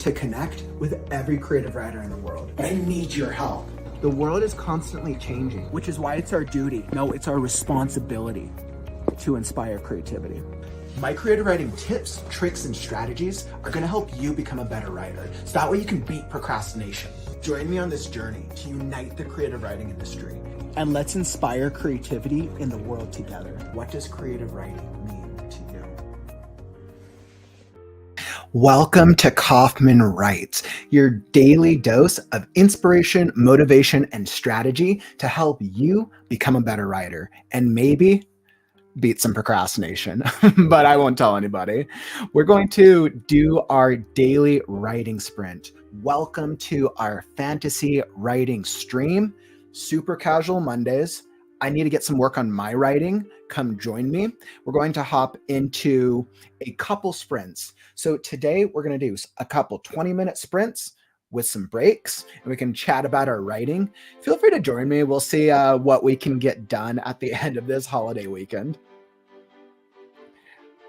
to connect with every creative writer in the world. But I need your help. The world is constantly changing, which is why it's our duty, no, it's our responsibility to inspire creativity. My creative writing tips, tricks, and strategies are gonna help you become a better writer, so that way you can beat procrastination. Join me on this journey to unite the creative writing industry. And let's inspire creativity in the world together. What does creative writing mean to you? Welcome to Kauffman Writes, your daily dose of inspiration, motivation, and strategy to help you become a better writer and maybe beat some procrastination, but I won't tell anybody. We're going to do our daily writing sprint. Welcome to our fantasy writing stream, super casual Mondays. I need to get some work on my writing. Come join me. We're going to hop into a couple sprints. So today we're going to do a couple 20-minute sprints with some breaks, and we can chat about our writing. Feel free to join me. We'll see what we can get done at the end of this holiday weekend.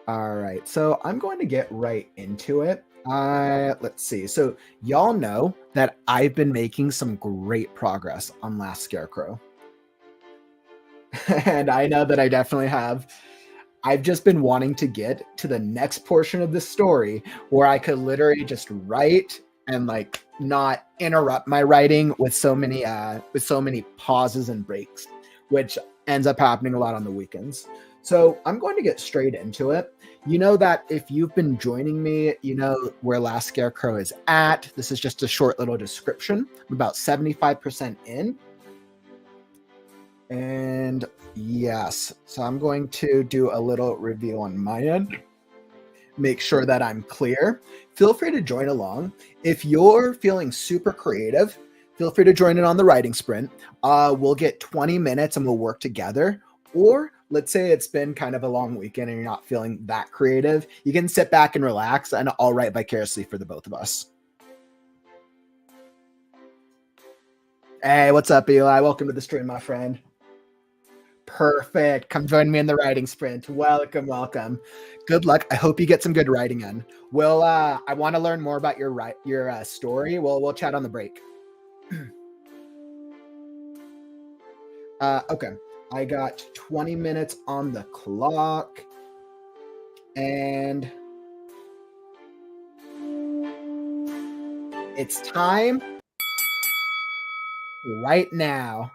All right, so I'm going to get right into it. Let's see. So y'all know that I've been making some great progress on Last Scarecrow. And I know that I definitely have. I've just been wanting to get to the next portion of the story where I could literally just write and like not interrupt my writing with so many pauses and breaks, which ends up happening a lot on the weekends. So I'm going to get straight into it. You know that if you've been joining me, you know where Last Scarecrow is at. This is just a short little description. I'm about 75% in. And yes, so I'm going to do a little review on my end. Make sure that I'm clear. Feel free to join along. If you're feeling super creative, feel free to join in on the writing sprint. We'll get 20 minutes and we'll work together. Or let's say it's been kind of a long weekend and you're not feeling that creative. You can sit back and relax and I'll write vicariously for the both of us. Hey, what's up, Eli? Welcome to the stream, my friend. Perfect. Come join me in the writing sprint. Welcome, welcome. Good luck. I hope you get some good writing in. I want to learn more about your story. We'll chat on the break. Okay. I got 20 minutes on the clock. And it's time right now.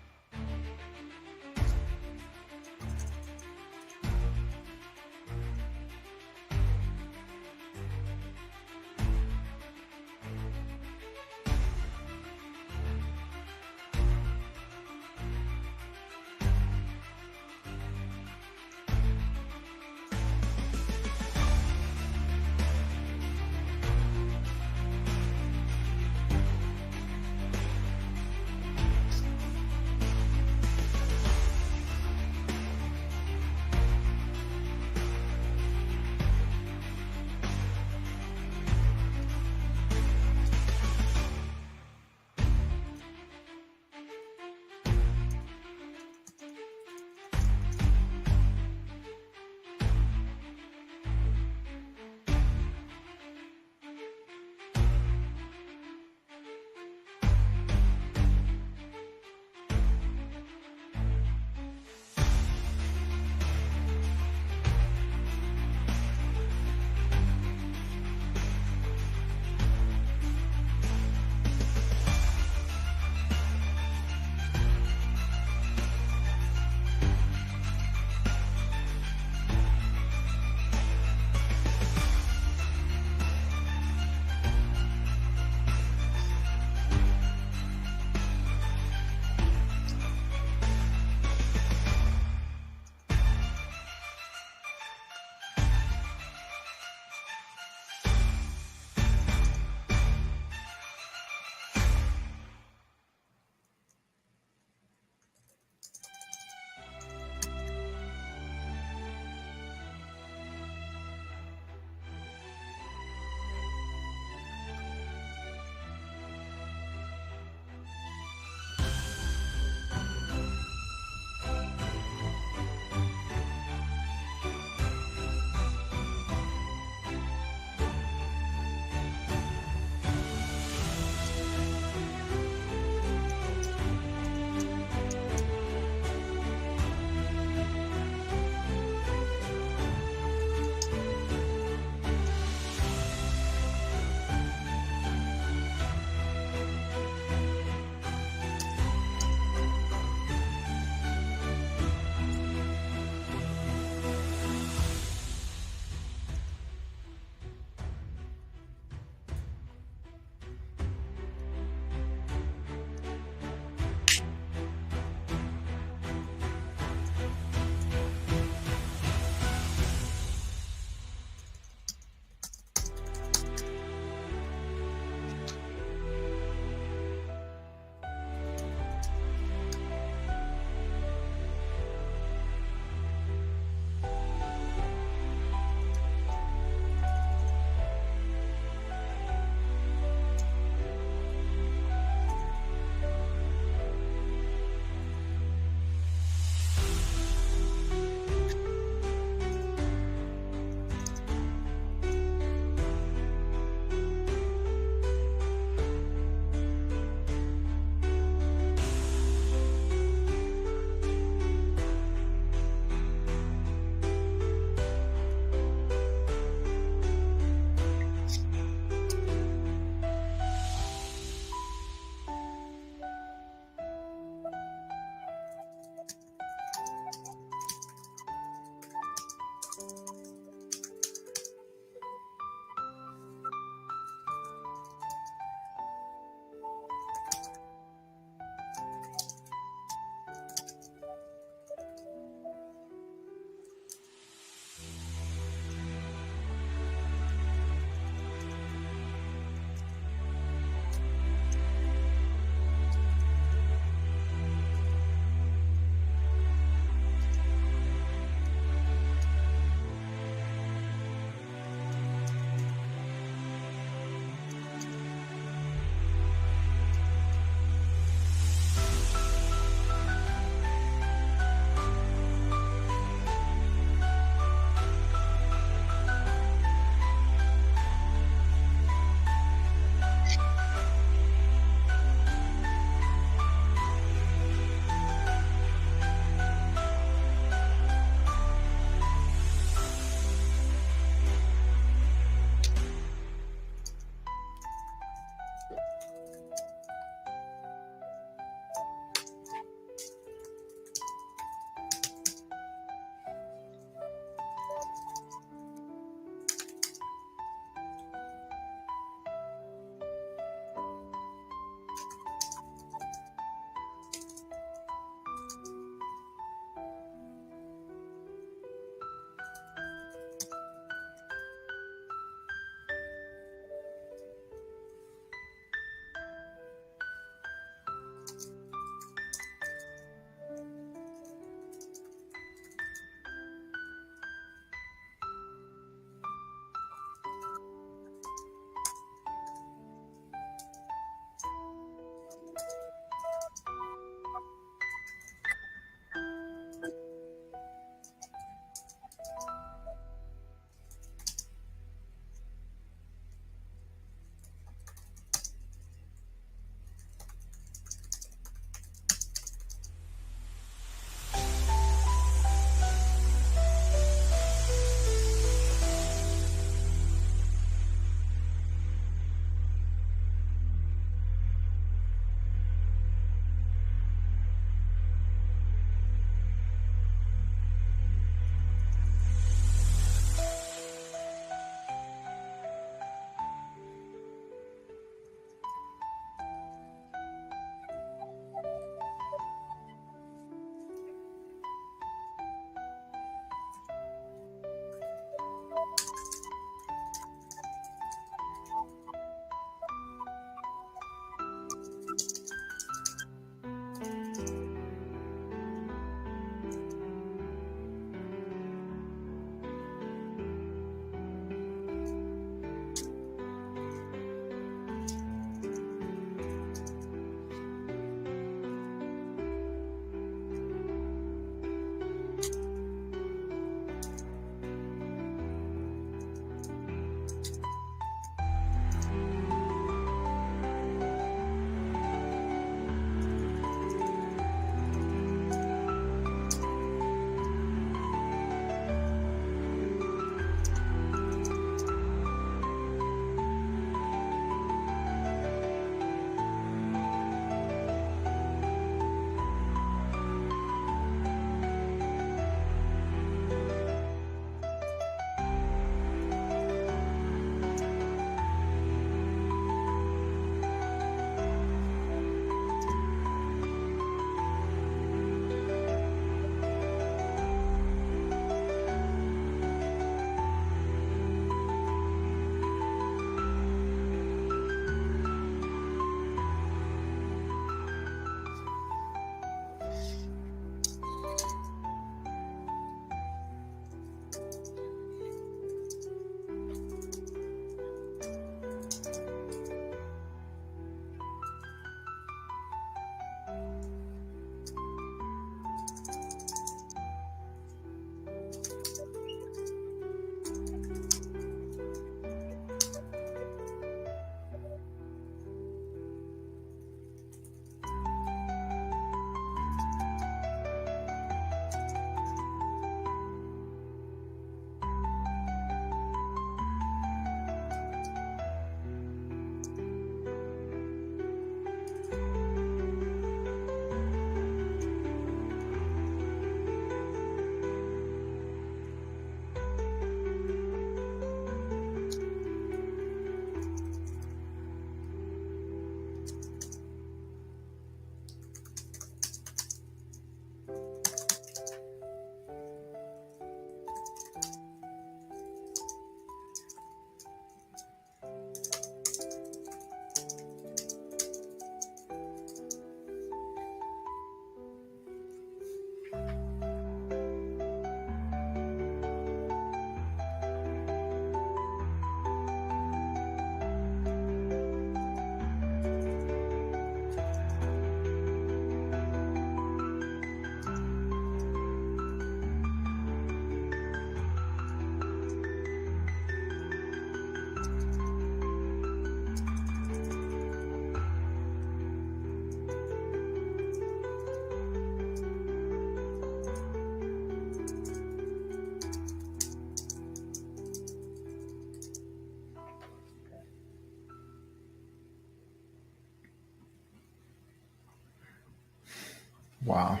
Wow.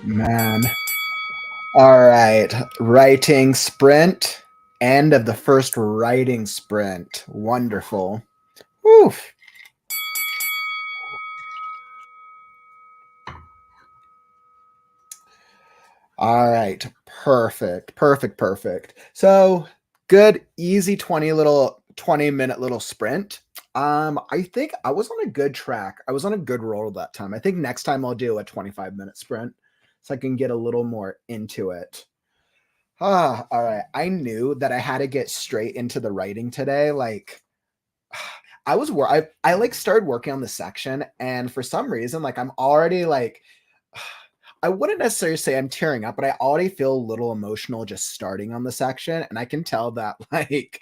Man. All right. Writing sprint. End of the first writing sprint. Wonderful. Woof. All right. Perfect. Perfect. Perfect. So good, easy 20-minute little sprint. I think I was on a good track. I was on a good roll that time. I think next time I'll do a 25-minute sprint so I can get a little more into it. All right. I knew that I had to get straight into the writing today. Like I like started working on the section, and for some reason, like I'm already like I wouldn't necessarily say I'm tearing up, but I already feel a little emotional just starting on the section, and I can tell that like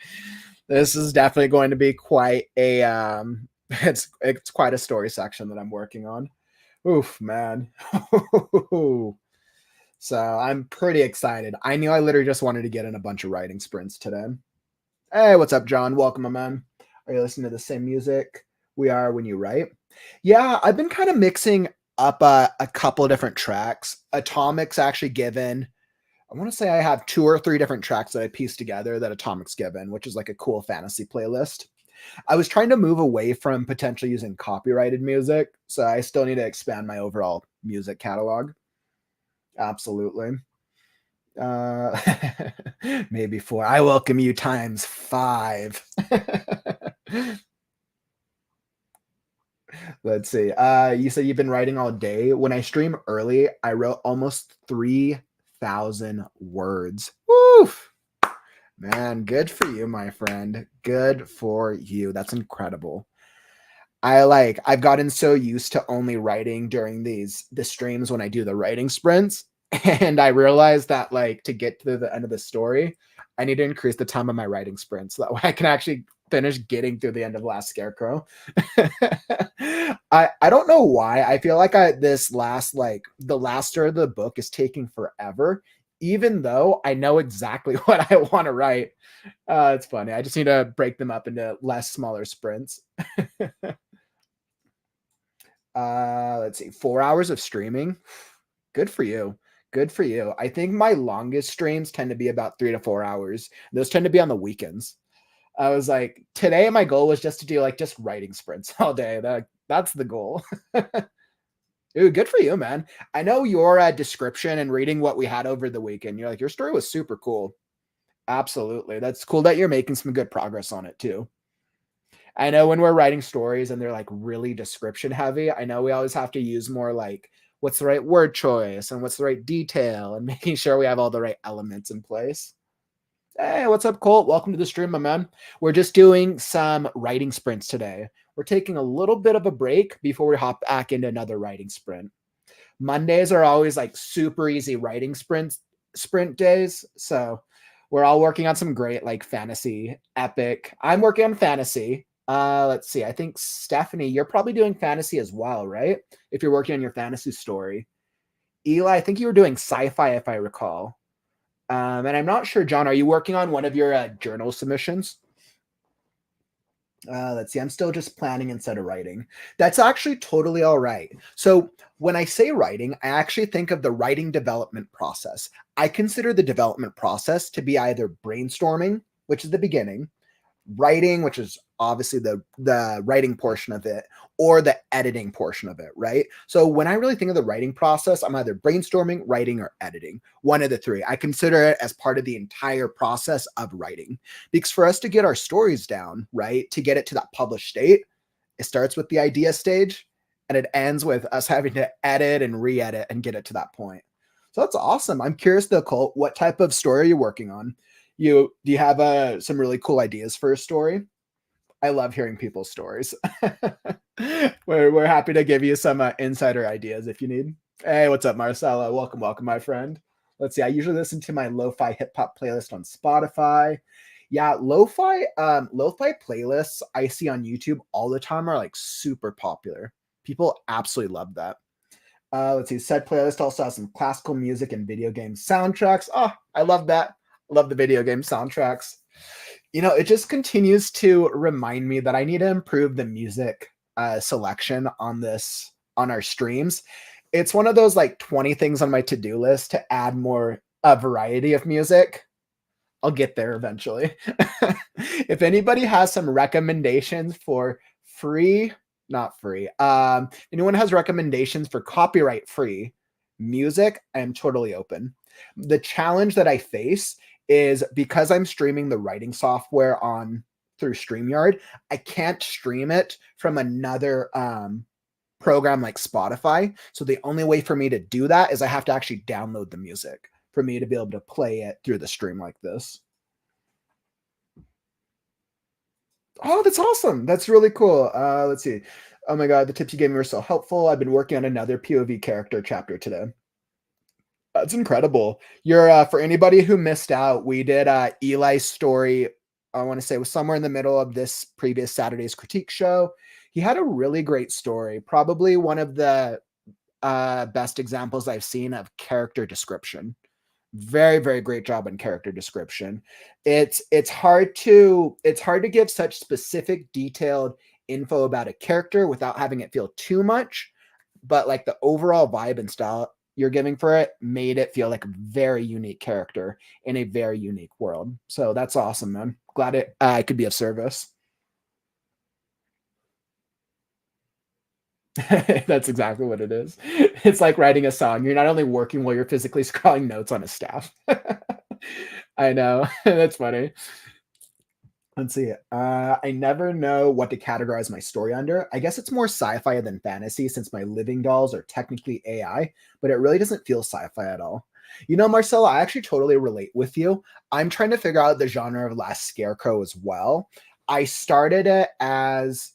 this is definitely going to be quite a it's quite a story section that I'm working on. Oof, man. So I'm pretty excited. I knew I literally just wanted to get in a bunch of writing sprints today. Hey, what's up, John? Welcome, my man. Are you listening to the same music we are when you write? Yeah, I've been kind of mixing up a couple of different tracks. Atomic's actually given, I want to say I have 2 or 3 different tracks that I pieced together that Atomic's given, which is like a cool fantasy playlist. I was trying to move away from potentially using copyrighted music, so I still need to expand my overall music catalog. Absolutely. Uh, maybe 4. I welcome you times 5. Let's see. You said you've been writing all day. When I stream early, I wrote almost 3,000 words. Woof! Man, good for you, my friend. Good for you. That's incredible. I've gotten so used to only writing during the streams when I do the writing sprints. And I realized that like to get to the end of the story, I need to increase the time of my writing sprints so that way I can actually finish getting through the end of Last Scarecrow. I don't know why. I feel like this last like the last third of the book is taking forever, even though I know exactly what I want to write. It's funny. I just need to break them up into less smaller sprints. Let's see, 4 hours of streaming. Good for you. Good for you. I think my longest streams tend to be about 3 to 4 hours. Those tend to be on the weekends. I was like, today my goal was just to do like just writing sprints all day. That's the goal. Ooh, good for you, man. I know your description and reading what we had over the weekend. You're like, your story was super cool. Absolutely. That's cool that you're making some good progress on it too. I know when we're writing stories and they're like really description heavy, I know we always have to use more like what's the right word choice and what's the right detail and making sure we have all the right elements in place. Hey, what's up, Colt? Welcome to the stream, my man. We're just doing some writing sprints today. We're taking a little bit of a break before we hop back into another writing sprint. Mondays are always like super easy writing sprint days. So we're all working on some great like fantasy epic. I'm working on fantasy. Let's see. I think Stephanie, you're probably doing fantasy as well, right? If you're working on your fantasy story. Eli, I think you were doing sci-fi if I recall. And I'm not sure, John, are you working on one of your journal submissions? Let's see. I'm still just planning instead of writing. That's actually totally all right. So when I say writing, I actually think of the writing development process. I consider the development process to be either brainstorming, which is the beginning, writing, which is obviously the writing portion of it, or the editing portion of it, right? So when I really think of the writing process, I'm either brainstorming, writing, or editing. One of the three. I consider it as part of the entire process of writing. Because for us to get our stories down, right, to get it to that published state, it starts with the idea stage and it ends with us having to edit and re-edit and get it to that point. So that's awesome. I'm curious though, Colt, what type of story are you working on? Do you have some really cool ideas for a story? I love hearing people's stories. We're happy to give you some insider ideas if you need. Hey, what's up, Marcella? Welcome, welcome, my friend. Let's see. I usually listen to my lo-fi hip hop playlist on Spotify. Yeah, lo-fi playlists I see on YouTube all the time are like super popular. People absolutely love that. Let's see. Said playlist also has some classical music and video game soundtracks. Oh, I love that. I love the video game soundtracks. You know, it just continues to remind me that I need to improve the music selection on this on our streams. It's one of those like 20 things on my to-do list to add more a variety of music. I'll get there eventually. If anybody has some recommendations for free, not free, anyone has recommendations for copyright free music, I am totally open. The challenge that I face is because I'm streaming the writing software on through StreamYard, I can't stream it from another program like Spotify. So the only way for me to do that is I have to actually download the music for me to be able to play it through the stream like this. Oh, that's awesome. That's really cool. Let's see. Oh my God, the tips you gave me were so helpful. I've been working on another POV character chapter today. That's incredible. You're for anybody who missed out, we did Eli's story. I want to say it was somewhere in the middle of this previous Saturday's critique show. He had a really great story, probably one of the best examples I've seen of character description. Very, very great job on character description. It's hard to give such specific, detailed info about a character without having it feel too much, but like the overall vibe and style you're giving for it made it feel like a very unique character in a very unique world. So that's awesome, man. Glad I could be of service. That's exactly what it is. It's like writing a song. You're not only working while you're physically scrawling notes on a staff. I know. That's funny. Let's see. I never know what to categorize my story under. I guess it's more sci-fi than fantasy since my living dolls are technically AI, but it really doesn't feel sci-fi at all. You know, Marcella, I actually totally relate with you. I'm trying to figure out the genre of Last Scarecrow as well. I started it as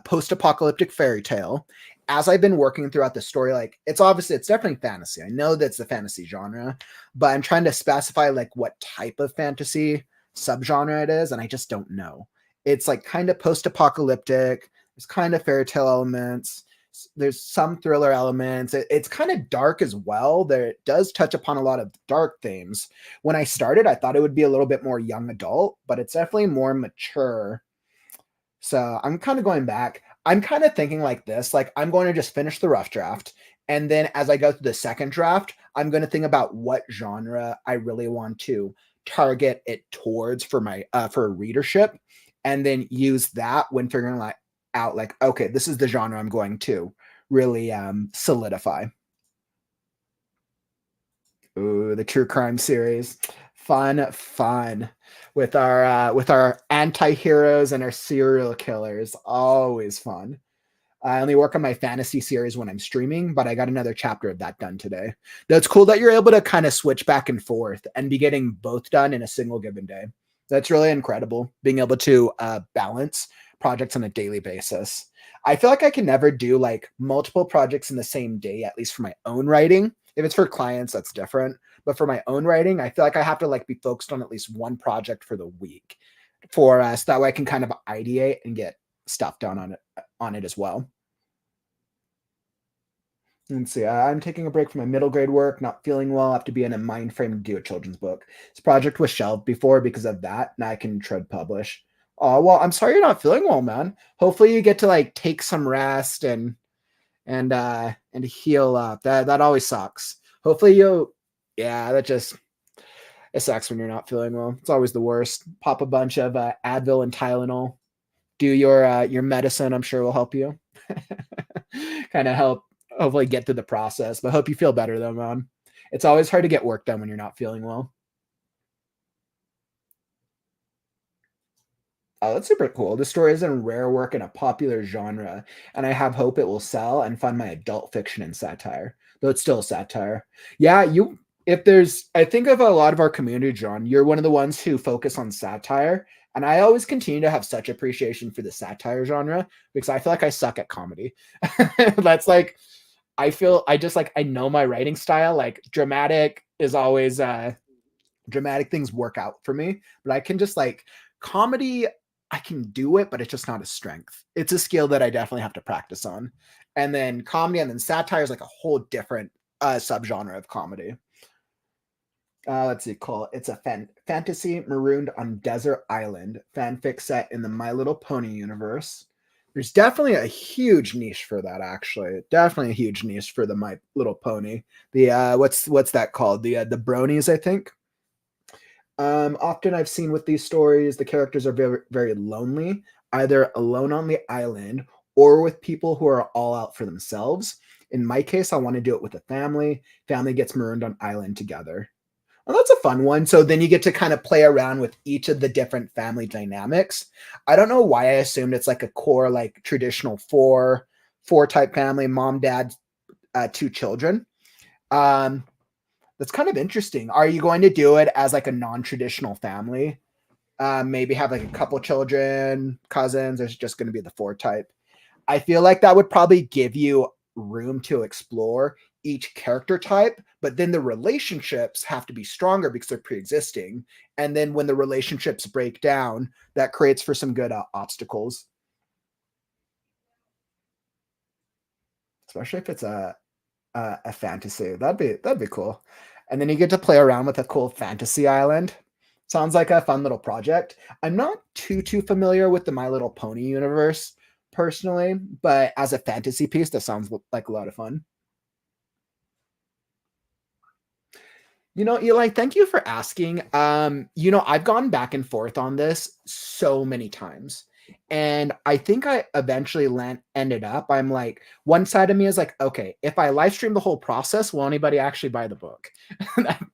post-apocalyptic fairy tale. As I've been working throughout the story, like it's definitely fantasy. I know that's the fantasy genre, but I'm trying to specify like what type of fantasy subgenre it is, and I just don't know. It's like kind of post-apocalyptic. There's kind of fairy tale elements. There's some thriller elements. It's kind of dark as well. There it does touch upon a lot of dark themes. When I started, I thought it would be a little bit more young adult, but it's definitely more mature. So I'm kind of going back. I'm kind of thinking like this, like I'm going to just finish the rough draft. And then as I go through the second draft, I'm going to think about what genre I really want to target it towards for my for readership, and then use that when figuring out like, okay, this is the genre I'm going to really solidify. Ooh, the true crime series. Fun with our anti-heroes and our serial killers. Always fun. I only work on my fantasy series when I'm streaming, but I got another chapter of that done today. That's cool that you're able to kind of switch back and forth and be getting both done in a single given day. That's really incredible, being able to balance projects on a daily basis. I feel like I can never do like multiple projects in the same day, at least for my own writing. If it's for clients, that's different. But for my own writing, I feel like I have to like be focused on at least one project for the week for so that way I can kind of ideate and get stuff done on it as well. Let's see. I'm taking a break from my middle grade work, not feeling well. I have to be in a mind frame to do a children's book. This project was shelved before because of that. Now I can tread publish. Oh well, I'm sorry you're not feeling well, man. Hopefully you get to like take some rest and heal up. That always sucks. Hopefully you, yeah, that just it sucks when you're not feeling well. It's always the worst. Pop a bunch of Advil and Tylenol. Do your medicine. I'm sure will help you. Kind of help hopefully get through the process. But hope you feel better though, man. It's always hard to get work done when you're not feeling well. Oh, that's super cool. This story is in rare work in a popular genre, and I have hope it will sell and fund my adult fiction and satire, though it's still satire. Yeah, if there's, I think of a lot of our community, John, you're one of the ones who focus on satire, and I always continue to have such appreciation for the satire genre because I feel like I suck at comedy. That's like, I just like, I know my writing style, like dramatic is always, dramatic things work out for me, but I can just like comedy, I can do it, but it's just not a strength. It's a skill that I definitely have to practice on. And then comedy and then satire is like a whole different subgenre of comedy. Let's see, call it's a fantasy marooned on desert island fanfic set in the My Little Pony universe. There's definitely a huge niche for that, actually. Definitely a huge niche for the My Little Pony. The what's that called? The bronies, I think. Often I've seen with these stories, the characters are very, very lonely, either alone on the island or with people who are all out for themselves. In my case, I want to do it with a family. Family gets marooned on island together. Well, that's a fun one. So then you get to kind of play around with each of the different family dynamics. I don't know why I assumed it's like a core, like traditional four type family, mom, dad, two children. Um, that's kind of interesting. Are you going to do it as like a non-traditional family? Maybe have like a couple children, cousins. There's just going to be the four type. I feel like that would probably give you room to explore each character type, but then the relationships have to be stronger because they're pre-existing. And then when the relationships break down, that creates for some good obstacles, especially if it's a fantasy. That'd be cool. And then you get to play around with a cool fantasy island. Sounds like a fun little project. I'm not too familiar with the My Little Pony universe personally, but as a fantasy piece, that sounds like a lot of fun. Eli, thank you for asking. I've gone back and forth on this so many times. And I think I eventually ended up. I'm like, one side of me is like, okay, if I live stream the whole process, will anybody actually buy the book?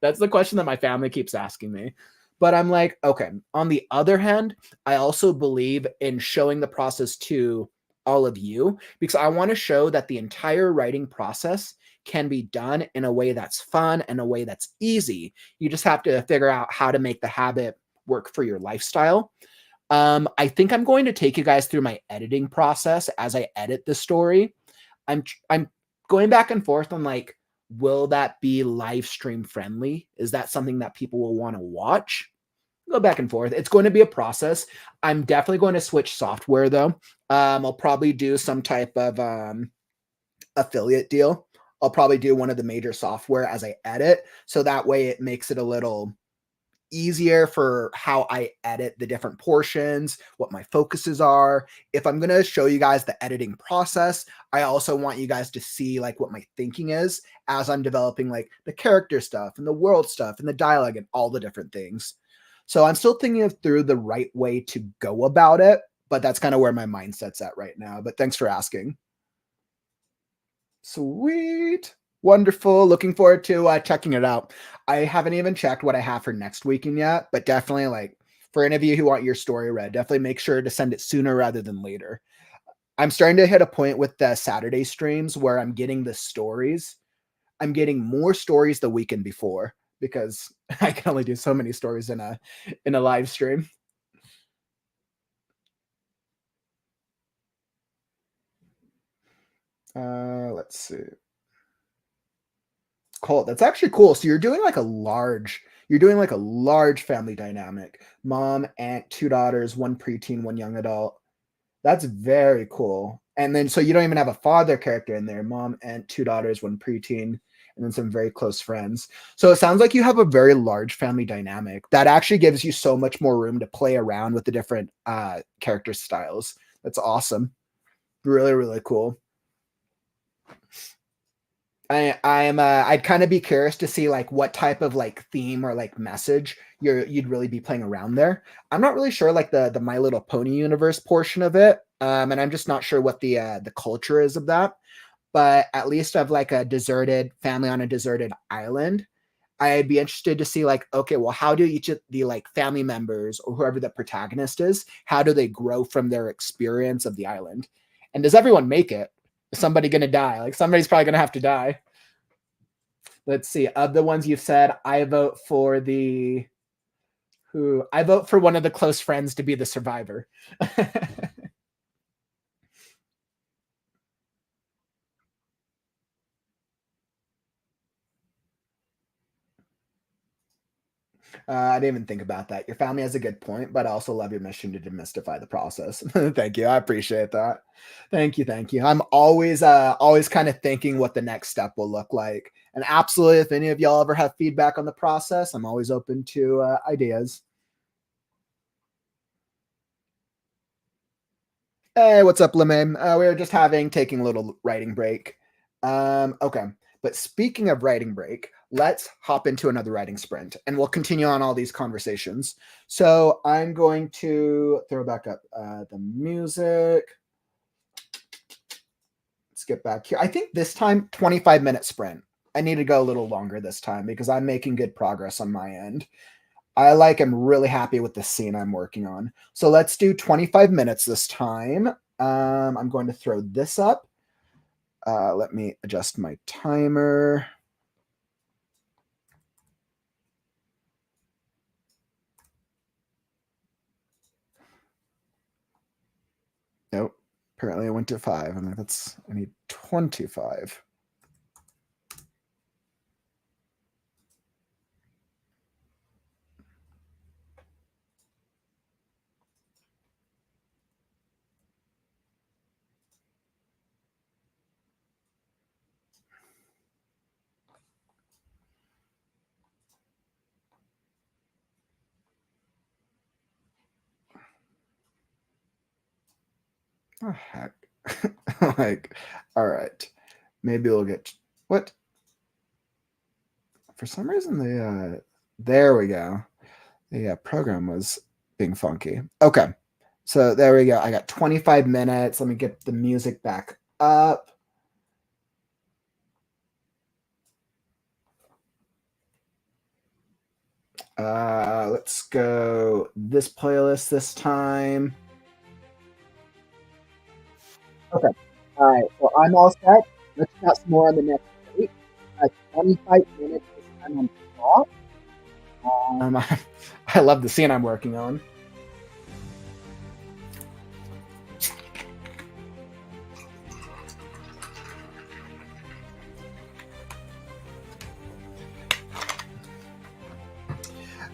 That's the question that my family keeps asking me. But I'm like, okay, on the other hand, I also believe in showing the process to all of you because I want to show that the entire writing process can be done in a way that's fun and a way that's easy. You just have to figure out how to make the habit work for your lifestyle. I think I'm going to take you guys through my editing process as I edit the story. I'm going back and forth on like, will that be live stream friendly? Is that something that people will want to watch? Go back and forth. It's going to be a process. I'm definitely going to switch software though. I'll probably do some type of affiliate deal. I'll probably do one of the major software as I edit. So that way it makes it a little easier for how I edit the different portions, what my focuses are. If I'm going to show you guys the editing process, I also want you guys to see like what my thinking is as I'm developing like the character stuff and the world stuff and the dialogue and all the different things. So I'm still thinking of through the right way to go about it, but that's kind of where my mindset's at right now. But thanks for asking. Sweet. Wonderful. Looking forward to checking it out. I haven't even checked what I have for next weekend yet, but definitely like for any of you who want your story read, definitely make sure to send it sooner rather than later. I'm starting to hit a point with the Saturday streams where I'm getting the stories. I'm getting more stories the weekend before because I can only do so many stories in a live stream. Let's see. Cool. That's actually cool. So you're doing like a large family dynamic. Mom, aunt, two daughters, one preteen, one young adult. That's very cool. And then so you don't even have a father character in there. Mom, aunt, two daughters, one preteen, and then some very close friends. So it sounds like you have a very large family dynamic. That actually gives you so much more room to play around with the different character styles. That's awesome. Really, really cool. I'd kind of be curious to see like what type of like theme or like message you'd really be playing around there. I'm not really sure like the My Little Pony universe portion of it. And I'm just not sure what the culture is of that. But at least of like a deserted family on a deserted island, I'd be interested to see like, okay, well, how do each of the like family members or whoever the protagonist is, how do they grow from their experience of the island? And does everyone make it? Is somebody gonna die? Like somebody's probably gonna have to die. Let's see. Of the ones you've said, I vote for one of the close friends to be the survivor. I didn't even think about that. Your family has a good point, but I also love your mission to demystify the process. Thank you. I appreciate that. Thank you. Thank you. I'm always kind of thinking what the next step will look like. And absolutely, if any of y'all ever have feedback on the process, I'm always open to ideas. Hey, what's up, Lemaine? We were just taking a little writing break. Okay. But speaking of writing break, let's hop into another writing sprint and we'll continue on all these conversations. So I'm going to throw back up the music. Let's get back here. I think this time, 25-minute sprint. I need to go a little longer this time because I'm making good progress on my end. I'm really happy with the scene I'm working on. So let's do 25 minutes this time. I'm going to throw this up. Let me adjust my timer. Nope. Apparently I went to 5. I need 25. Oh, heck. All right. Maybe we'll get... What? For some reason, there we go. The program was being funky. Okay. So there we go. I got 25 minutes. Let me get the music back up. Let's go this playlist this time. Okay. All right. So I'm all set. Let's chat some more on the next week. 25 minutes this time on the clock. I love the scene I'm working on.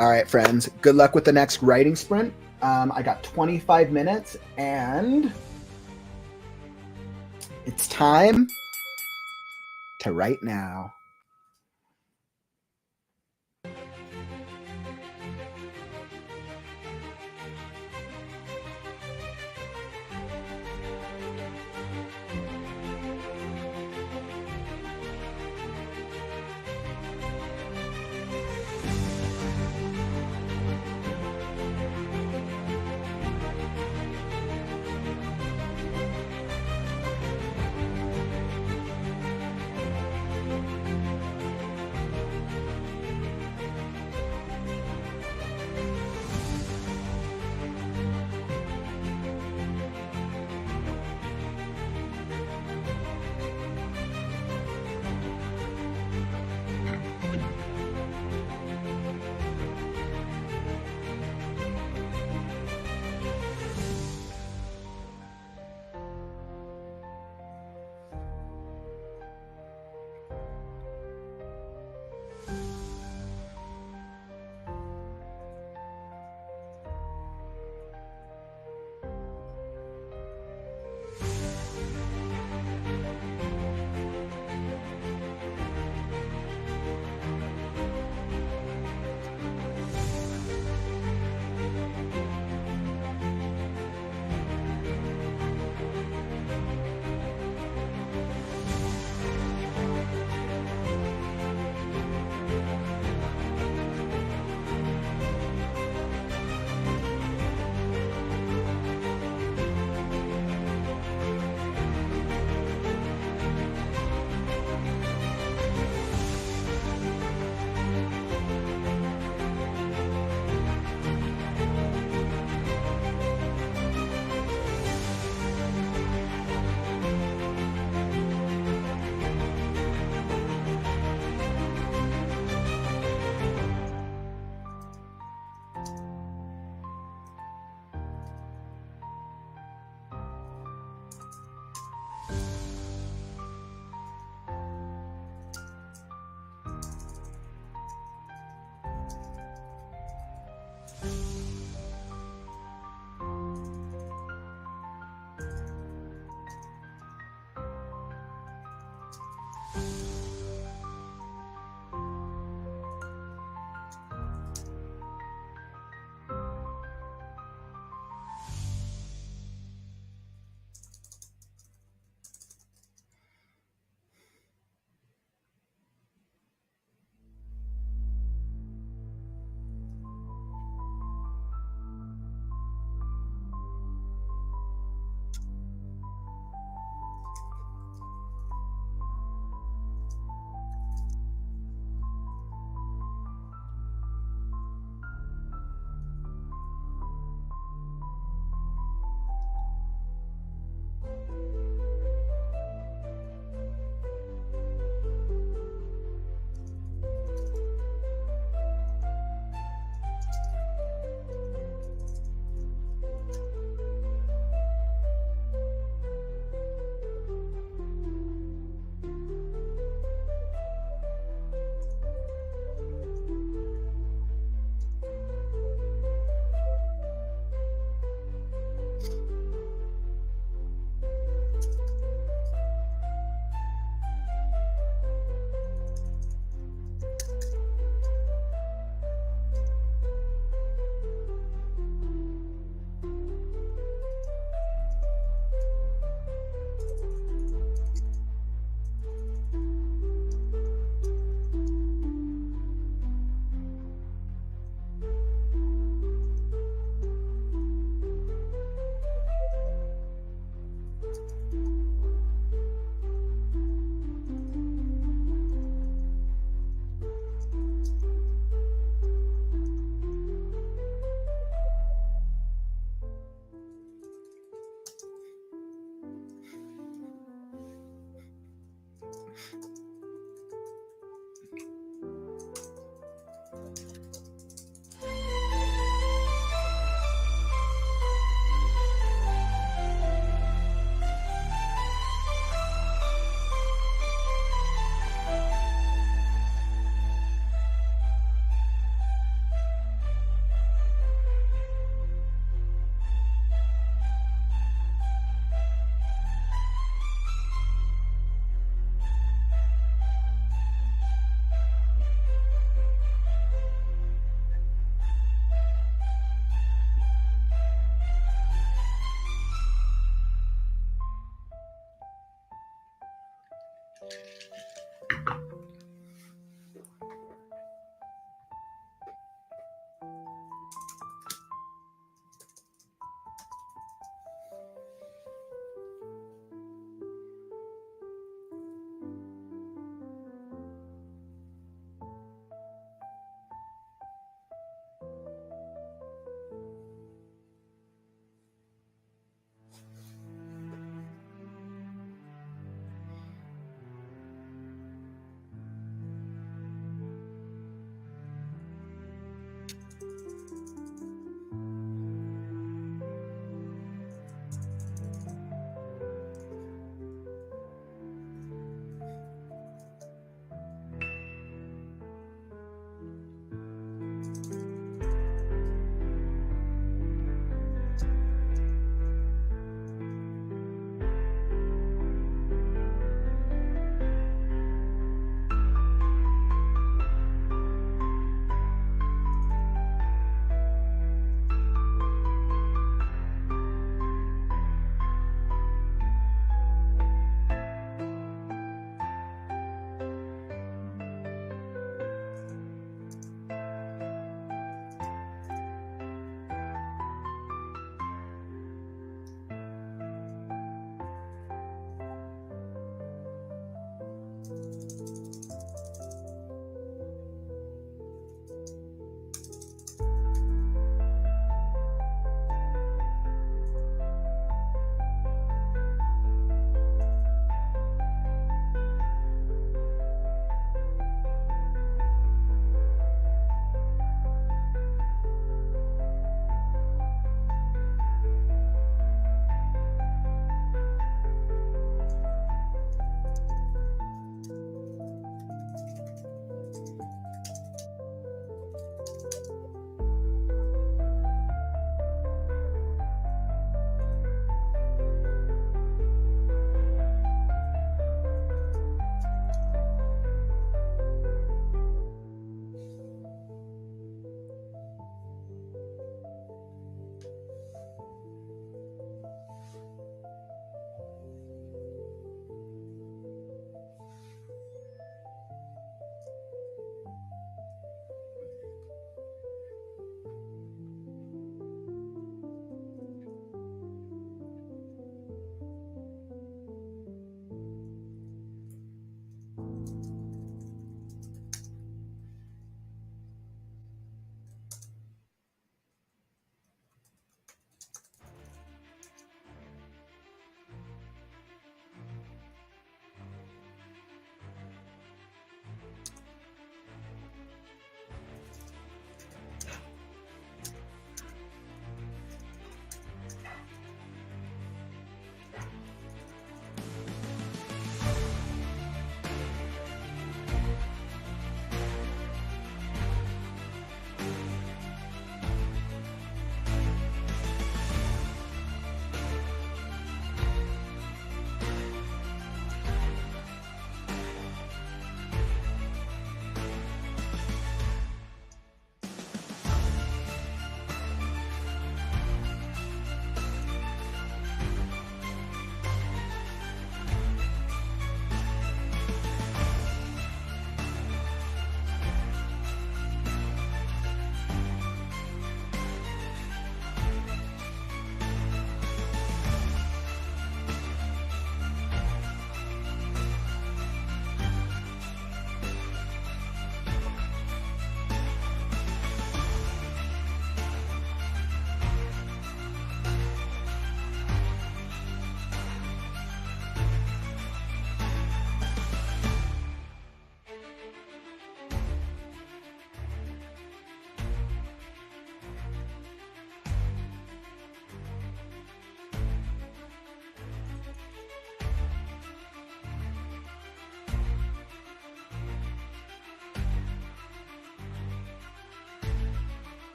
All right, friends. Good luck with the next writing sprint. I got 25 minutes, and it's time to write now.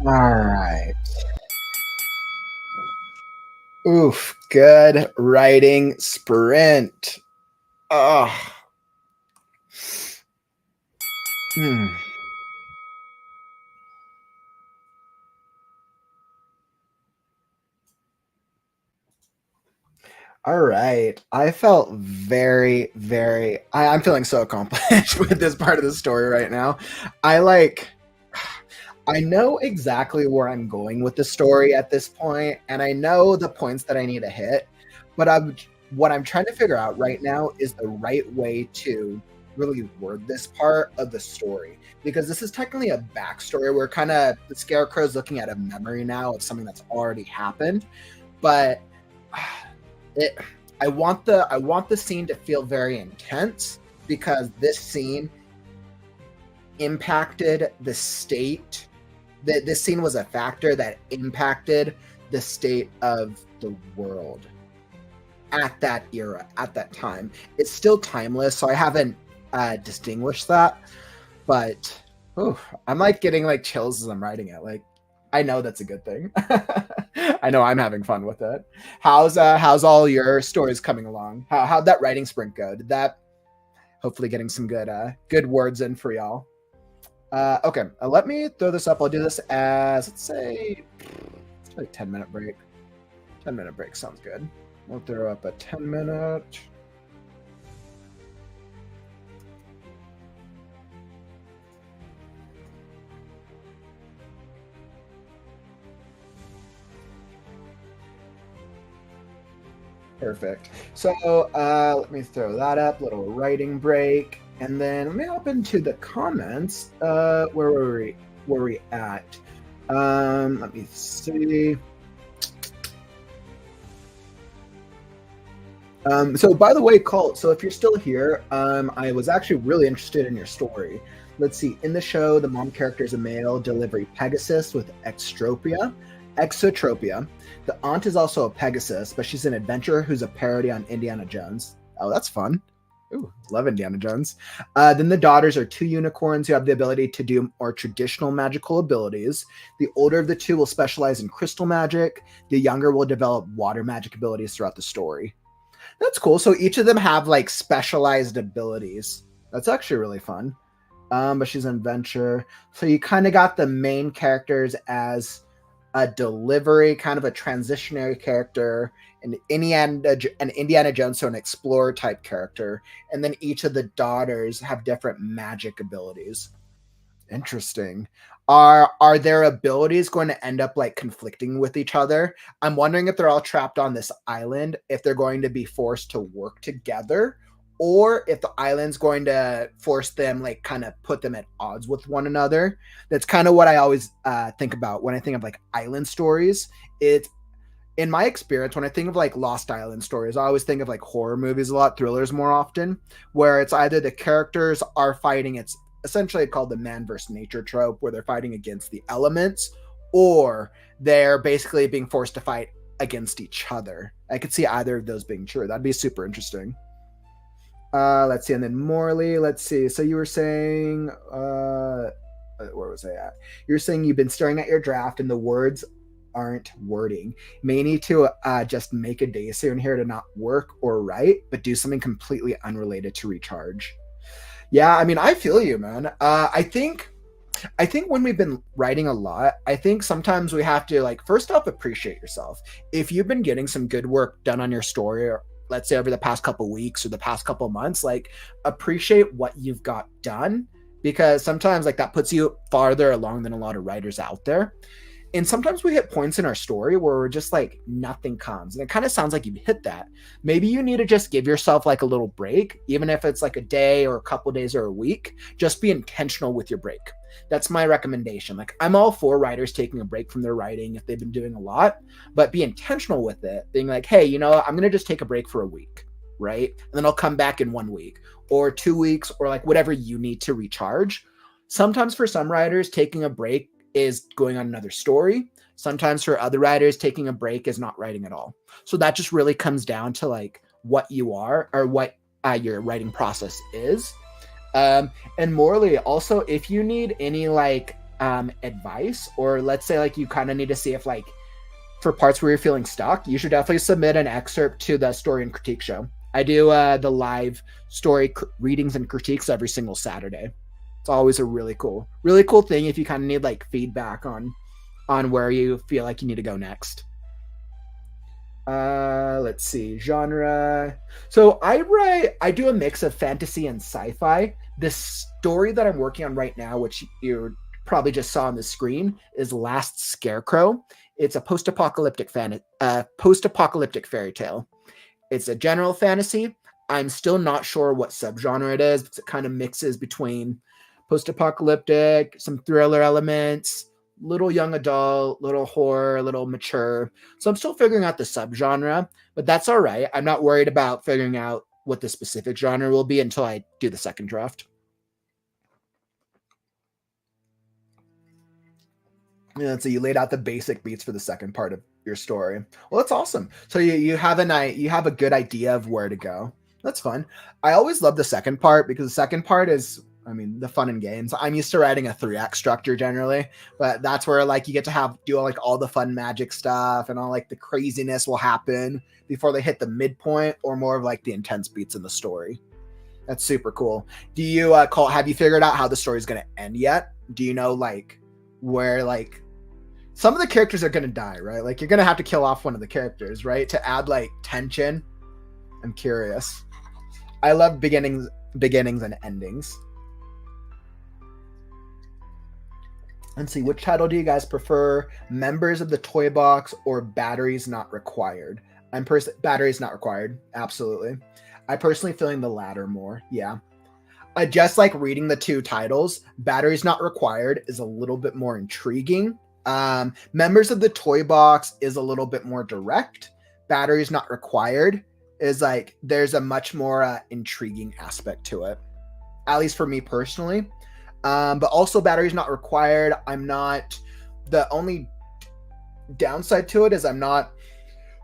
All right. Oof. Good writing sprint. Oh. Hmm. All right. I felt I'm feeling so accomplished with this part of the story right now. I like, I know exactly where I'm going with the story at this point, and I know the points that I need to hit, but what I'm trying to figure out right now is the right way to really word this part of the story. Because this is technically a backstory where kind of the Scarecrow's looking at a memory now of something that's already happened. But it I want the scene to feel very intense because this scene impacted the state that this scene was a factor that impacted the state of the world at that era, at that time. It's still timeless, so I haven't distinguished that, but I'm like getting like chills as I'm writing it. Like I know that's a good thing. I know I'm having fun with it. How's all your stories coming along? How'd that writing sprint go? Did that hopefully getting some good words in for y'all? Okay, let me throw this up. I'll do this as let's say it's like 10-minute break. 10-minute break sounds good. We'll throw up a 10-minute. Perfect. So let me throw that up, little writing break. And then let me hop into the comments. Where were we at? Let me see. So by the way, Colt, so if you're still here, I was actually really interested in your story. Let's see. In the show, the mom character is a male delivery Pegasus with exotropia. The aunt is also a Pegasus, but she's an adventurer who's a parody on Indiana Jones. Oh, that's fun. Ooh, love Indiana Jones. Then the daughters are two unicorns who have the ability to do more traditional magical abilities. The older of the two will specialize in crystal magic. The younger will develop water magic abilities throughout the story. That's cool. So each of them have like specialized abilities. That's actually really fun. But she's an adventurer. So you kind of got the main characters as a delivery, kind of a transitionary character, an Indiana Jones, so an explorer type character, and then each of the daughters have different magic abilities. Interesting. Are their abilities going to end up like conflicting with each other? I'm wondering if they're all trapped on this island, if they're going to be forced to work together, or if the island's going to force them, like kind of put them at odds with one another. That's kind of what I always think about when I think of like island stories. It's in my experience, when I think of like Lost Island stories, I always think of like horror movies a lot, thrillers more often, where it's either the characters are fighting, it's essentially called the man versus nature trope, where they're fighting against the elements, or they're basically being forced to fight against each other. I could see either of those being true. That'd be super interesting. Let's see. And then Morley, let's see. So you were saying, where was I at? You're saying you've been staring at your draft and the words aren't wording. May need to just make a day soon here to not work or write, but do something completely unrelated to recharge. Yeah, I mean, I feel you, man. I think when we've been writing a lot, I think sometimes we have to like first off appreciate yourself. If you've been getting some good work done on your story, or let's say over the past couple weeks or the past couple months, like appreciate what you've got done, because sometimes like that puts you farther along than a lot of writers out there. And sometimes we hit points in our story where we're just like nothing comes. And it kind of sounds like you hit that. Maybe you need to just give yourself like a little break, even if it's like a day or a couple days or a week. Just be intentional with your break. That's my recommendation. Like I'm all for writers taking a break from their writing if they've been doing a lot, but be intentional with it. Being like, hey, you know, I'm going to just take a break for a week, right? And then I'll come back in 1 week or 2 weeks or like whatever you need to recharge. Sometimes for some writers, taking a break is going on another story. Sometimes for other writers, taking a break is not writing at all. So that just really comes down to like what you are or what your writing process is. And Morley, also, if you need any like advice, or let's say like you kind of need to see if like for parts where you're feeling stuck, you should definitely submit an excerpt to the Story and Critique Show. I do the live story readings and critiques every single Saturday. It's always a really cool thing if you kind of need like feedback on where you feel like you need to go next. Let's see, genre. So I do a mix of fantasy and sci-fi. The story that I'm working on right now, which you probably just saw on the screen, is Last Scarecrow. It's a post-apocalyptic fairy tale. It's a general fantasy. I'm still not sure what subgenre it is because it kind of mixes between post-apocalyptic, some thriller elements, little young adult, little horror, little mature. So I'm still figuring out the subgenre, but that's all right. I'm not worried about figuring out what the specific genre will be until I do the second draft. Yeah, so you laid out the basic beats for the second part of your story. Well, that's awesome. So you have a good idea of where to go. That's fun. I always love the second part because the second part is, I mean, the fun and games. I'm used to writing a 3-act structure generally, but that's where like you get to do like all the fun magic stuff and all like the craziness will happen before they hit the midpoint or more of like the intense beats in the story. That's super cool. Do you have you figured out how the story is going to end yet? Do you know like where like some of the characters are going to die, right? Like you're going to have to kill off one of the characters, right? To add like tension. I'm curious. I love beginnings and endings. Let's see, which title do you guys prefer? Members of the Toy Box or Batteries Not Required? Batteries Not Required, absolutely. I personally feeling the latter more, yeah. Just like reading the two titles, Batteries Not Required is a little bit more intriguing. Members of the Toy Box is a little bit more direct. Batteries Not Required is like, there's a much more intriguing aspect to it, at least for me personally. But also Batteries Not Required, the only downside to it is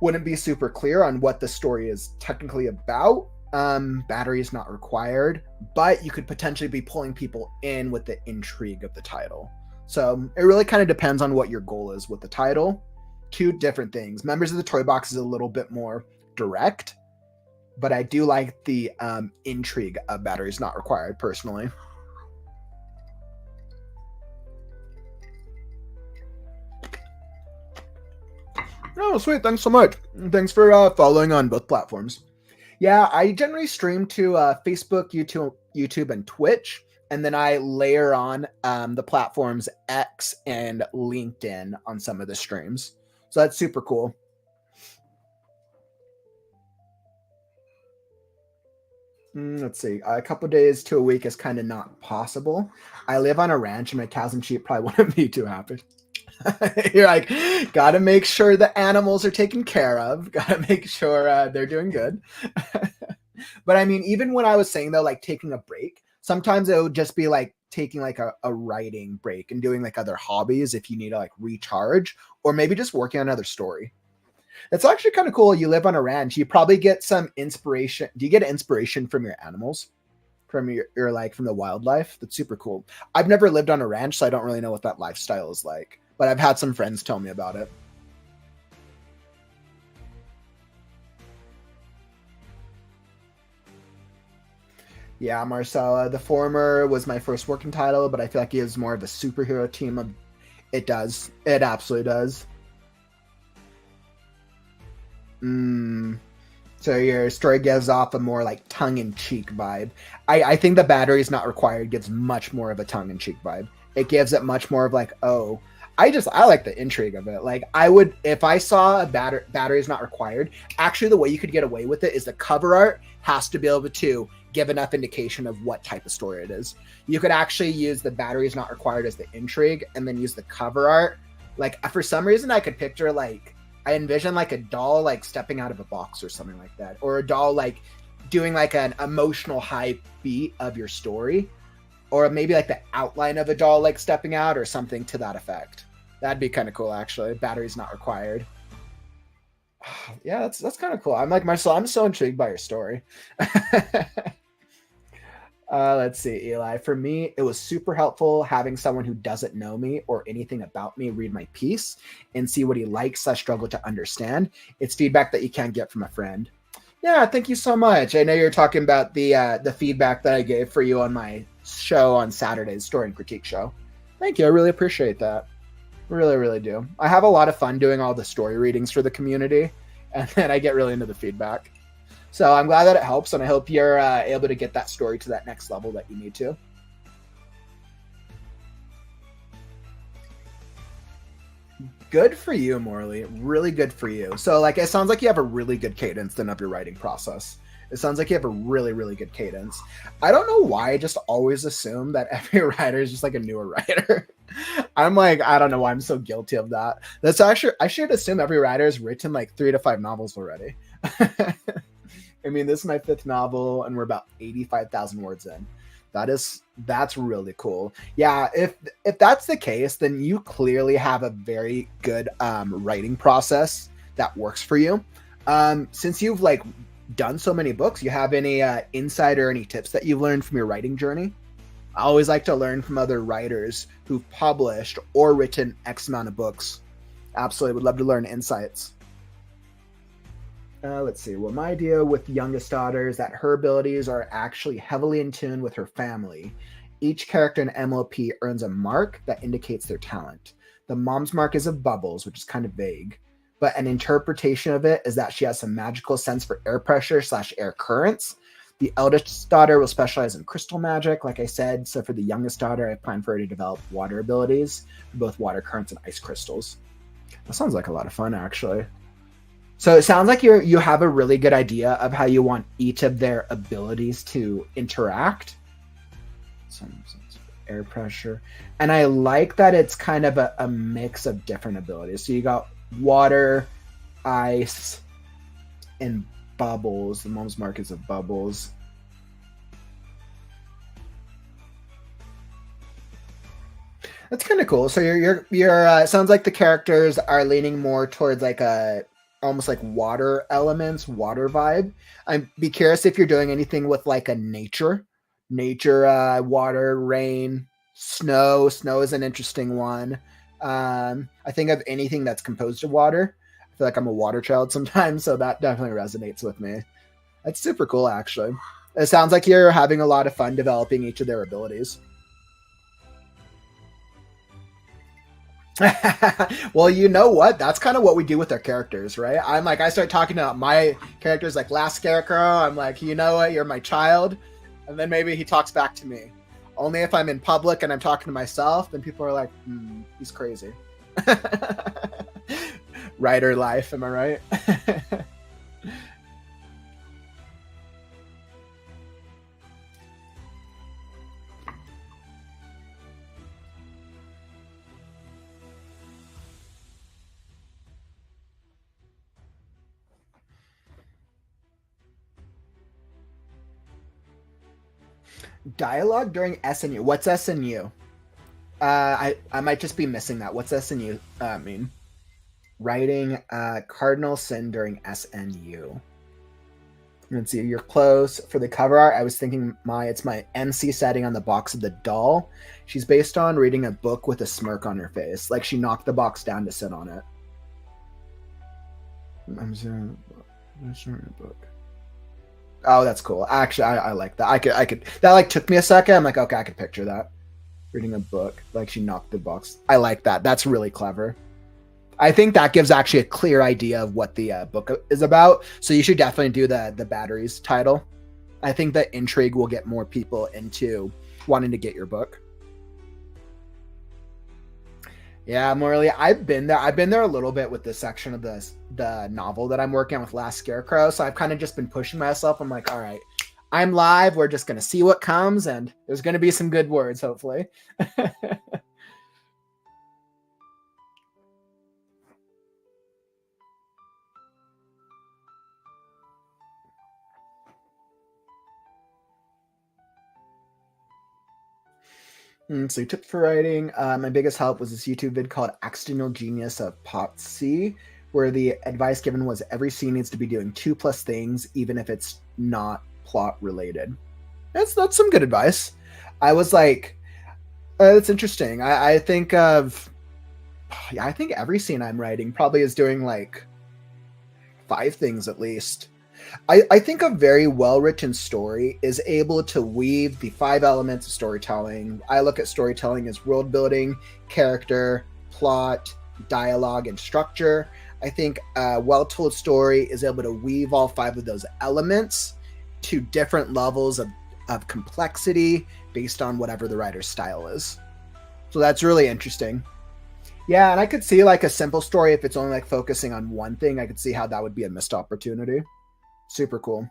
wouldn't be super clear on what the story is technically about. Batteries Not Required, but you could potentially be pulling people in with the intrigue of the title. So it really kind of depends on what your goal is with the title. Two different things. Members of the Toy Box is a little bit more direct, but I do like the intrigue of Batteries Not Required personally. Oh, sweet. Thanks so much. Thanks for following on both platforms. Yeah, I generally stream to Facebook, YouTube, and Twitch, and then I layer on the platforms X and LinkedIn on some of the streams. So that's super cool. Let's see. A couple days to a week is kind of not possible. I live on a ranch, and my cows and sheep probably wouldn't be too happy. You're like, gotta make sure the animals are taken care of. Gotta make sure they're doing good. But I mean, even when I was saying though, like taking a break, sometimes it would just be like taking like a writing break and doing like other hobbies if you need to like recharge, or maybe just working on another story. It's actually kind of cool. You live on a ranch. You probably get some inspiration. Do you get inspiration from your animals? From your like from the wildlife? That's super cool. I've never lived on a ranch, so I don't really know what that lifestyle is like. But I've had some friends tell me about it. Yeah, Marcella. The former was my first working title, but I feel like it is more of a superhero team. It does. It absolutely does. So your story gives off a more like tongue-in-cheek vibe. I think the Batteries Not Required gives much more of a tongue-in-cheek vibe. It gives it much more of like, oh, I like the intrigue of it. Like I would, if I saw a Batteries Not Required, actually the way you could get away with it is the cover art has to be able to give enough indication of what type of story it is. You could actually use the Batteries Not Required as the intrigue and then use the cover art. Like for some reason I could picture like, I envision like a doll like stepping out of a box or something like that. Or a doll like doing like an emotional high beat of your story. Or maybe like the outline of a doll like stepping out or something to that effect. That'd be kind of cool actually. Batteries Not Required. Yeah, that's kind of cool. I'm like Marcel, I'm so intrigued by your story. Let's see, Eli. For me, it was super helpful having someone who doesn't know me or anything about me read my piece and see what he likes. I struggle to understand. It's feedback that you can't get from a friend. Yeah, thank you so much. I know you're talking about the feedback that I gave for you on my show on Saturday's Story and Critique show. Thank you. I really appreciate that. Really, really do. I have a lot of fun doing all the story readings for the community, and then I get really into the feedback. So I'm glad that it helps, and I hope you're able to get that story to that next level that you need to. Good for you, Morley. Really good for you. So, like, it sounds like you have a really good cadence then of your writing process. It sounds like you have a really, really good cadence. I don't know why I just always assume that every writer is just like a newer writer. I'm like, I don't know why I'm so guilty of that. That's actually, I should assume every writer has written like 3 to 5 novels already. I mean, this is my 5th novel, and we're about 85,000 words in. That's really cool. Yeah, if that's the case, then you clearly have a very good writing process that works for you. Since you've like done so many books, you have any insight or any tips that you've learned from your writing journey? I always like to learn from other writers who've published or written X amount of books. Absolutely, would love to learn insights. Let's see. Well, my idea with youngest daughter is that her abilities are actually heavily in tune with her family. Each character in MLP earns a mark that indicates their talent. The mom's mark is of bubbles, which is kind of vague, but an interpretation of it is that she has some magical sense for air pressure / air currents. The eldest daughter will specialize in crystal magic, like I said. So for the youngest daughter, I plan for her to develop water abilities, both water currents and ice crystals. That sounds like a lot of fun, actually. So it sounds like you have a really good idea of how you want each of their abilities to interact. Some air pressure. And I like that it's kind of a mix of different abilities. So you got water, ice, and bubbles. The mom's mark is of bubbles. That's kind of cool. So you're sounds like the characters are leaning more towards like a almost like water elements, water vibe. I'd be curious if you're doing anything with like a nature, water, rain, snow. Snow is an interesting one. I think of anything that's composed of water. I feel like I'm a water child sometimes, so that definitely resonates with me. That's super cool, actually. It sounds like you're having a lot of fun developing each of their abilities. Well, you know what? That's kind of what we do with our characters, right? I start talking about my characters like Last Scarecrow. I'm like, you know what? You're my child. And then maybe he talks back to me. Only if I'm in public and I'm talking to myself, then people are like, he's crazy. Writer life, am I right? Dialogue during SNU. What's SNU? I might just be missing that. What's SNU mean? Writing cardinal sin during SNU. Let's see. You're close. For the cover art, I was thinking it's my NC setting on the box of the doll. She's based on reading a book with a smirk on her face, like she knocked the box down to sit on it. I'm sorry. A book. Oh, that's cool. Actually, I like that. I could. That like took me a second. I'm like, okay, I could picture that. Reading a book, like she knocked the box. I like that. That's really clever. I think that gives actually a clear idea of what the book is about. So you should definitely do the batteries title. I think that intrigue will get more people into wanting to get your book. Yeah, Morley, I've been there. I've been there a little bit with this section of the novel that I'm working on with Last Scarecrow. So I've kind of just been pushing myself. I'm like, all right, I'm live. We're just going to see what comes, and there's going to be some good words, hopefully. So tips for writing. My biggest help was this YouTube vid called Accidental Genius of Pot C, where the advice given was every scene needs to be doing 2+ things, even if it's not plot related. That's some good advice. I was like, that's interesting. I think of, yeah, I think every scene I'm writing probably is doing like 5 things at least. I think a very well-written story is able to weave the 5 elements of storytelling. I look at storytelling as world building, character, plot, dialogue, and structure. I think a well-told story is able to weave all 5 of those elements to different levels of complexity based on whatever the writer's style is. So that's really interesting. Yeah, and I could see like a simple story, if it's only like focusing on one thing, I could see how that would be a missed opportunity. Super cool.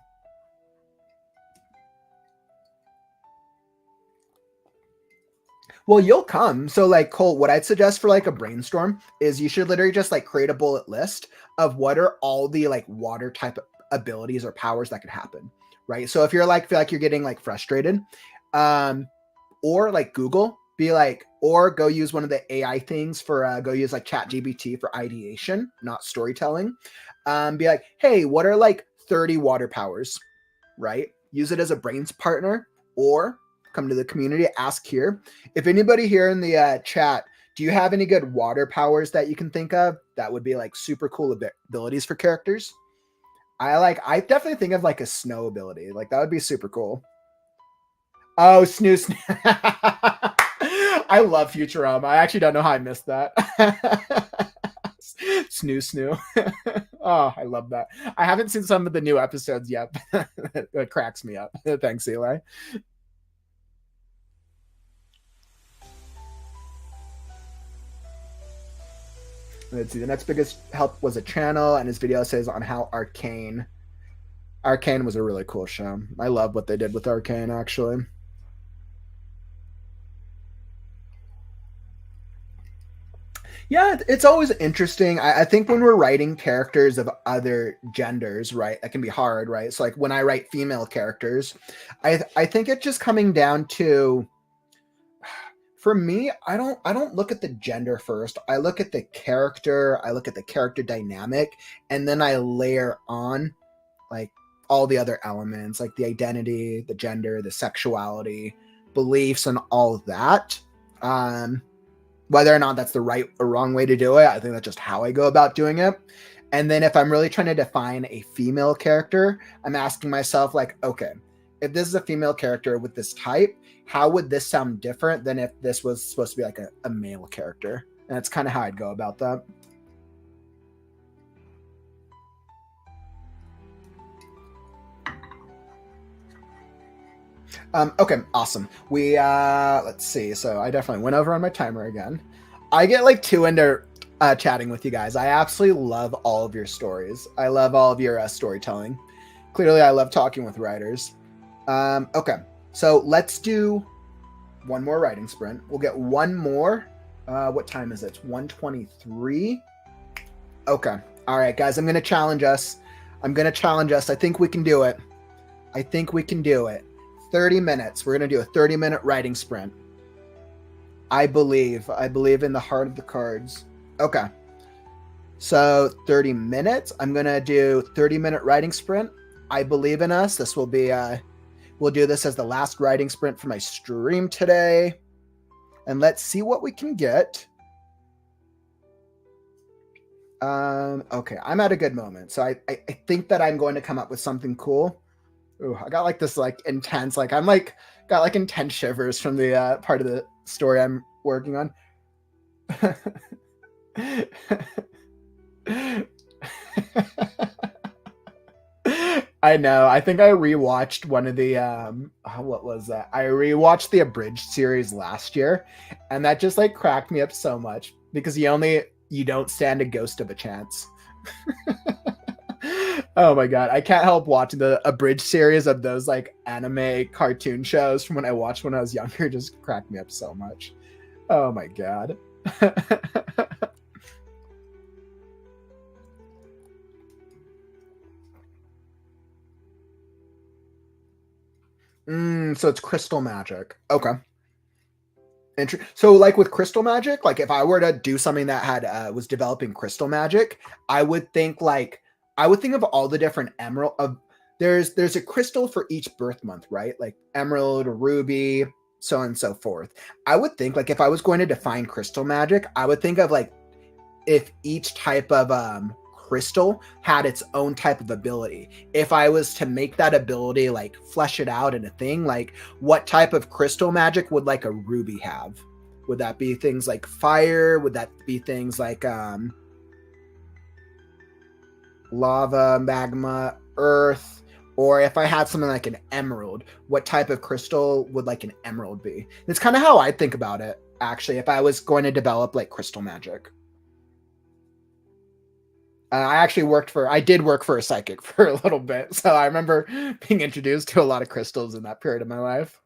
Well, you'll come. So like Cole, what I'd suggest for like a brainstorm is you should literally just like create a bullet list of what are all the like water type abilities or powers that could happen. Right. So if you're like feel like you're getting like frustrated, or like Google, be like, or go use one of the AI things for go use like ChatGPT for ideation, not storytelling. Be like, hey, what are like 30 water powers? Right? Use it as a brains partner, or come to the community, ask here. If anybody here in the chat, do you have any good water powers that you can think of that would be like super cool abilities for characters? I definitely think of like a snow ability. Like that would be super cool. Oh, snoo snoo. I love Futurama. I actually don't know how I missed that. Snoo snoo. Oh, I love that. I haven't seen some of the new episodes yet. It cracks me up. Thanks, Eli. Let's see. The next biggest help was a channel, and his video says on how Arcane was a really cool show. I love what they did with Arcane, actually. Yeah, it's always interesting. I think when we're writing characters of other genders, right, that can be hard, right? So like when I write female characters, I think it's just coming down to, for me, I don't look at the gender first. I look at the character, I look at the character dynamic, and then I layer on like all the other elements, like the identity, the gender, the sexuality, beliefs, and all of that. Whether or not that's the right or wrong way to do it, I think that's just how I go about doing it. And then if I'm really trying to define a female character, I'm asking myself, like, okay, if this is a female character with this type, how would this sound different than if this was supposed to be like a male character? And that's kind of how I'd go about that. Okay, awesome. We let's see. So I definitely went over on my timer again. I get like too into chatting with you guys. I absolutely love all of your stories. I love all of your storytelling. Clearly, I love talking with writers. Okay, so let's do one more writing sprint. We'll get one more. What time is it? It's 1:23. Okay. All right, guys. I'm gonna challenge us. I think we can do it. 30 minutes. We're going to do a 30-minute writing sprint. I believe in the heart of the cards. Okay. So 30 minutes. I'm going to do 30-minute writing sprint. I believe in us. This will be, we'll do this as the last writing sprint for my stream today. And let's see what we can get. Okay. I'm at a good moment. So I think that I'm going to come up with something cool. Ooh, I got like this like intense, like I'm like got like intense shivers from the part of the story I'm working on. I know. I think I rewatched one of the what was that? I rewatched the abridged series last year, and that just like cracked me up so much because you don't stand a ghost of a chance. Oh my god, I can't help watching the abridged series of those like anime cartoon shows from when I watched when I was younger. Just cracked me up so much. Oh my god. So it's crystal magic. Okay. So like with crystal magic, like if I were to do something that had was developing crystal magic, I would think of all the different there's a crystal for each birth month, right? Like emerald, ruby, so on and so forth. I would think like if I was going to define crystal magic, I would think of like if each type of crystal had its own type of ability. If I was to make that ability, like flesh it out in a thing, like what type of crystal magic would like a ruby have? Would that be things like fire? Would that be things like lava, magma, earth? Or if I had something like an emerald, what type of crystal would like an emerald be? It's kind of how I think about it, actually, if I was going to develop like crystal magic. I did work for a psychic for a little bit. So I remember being introduced to a lot of crystals in that period of my life.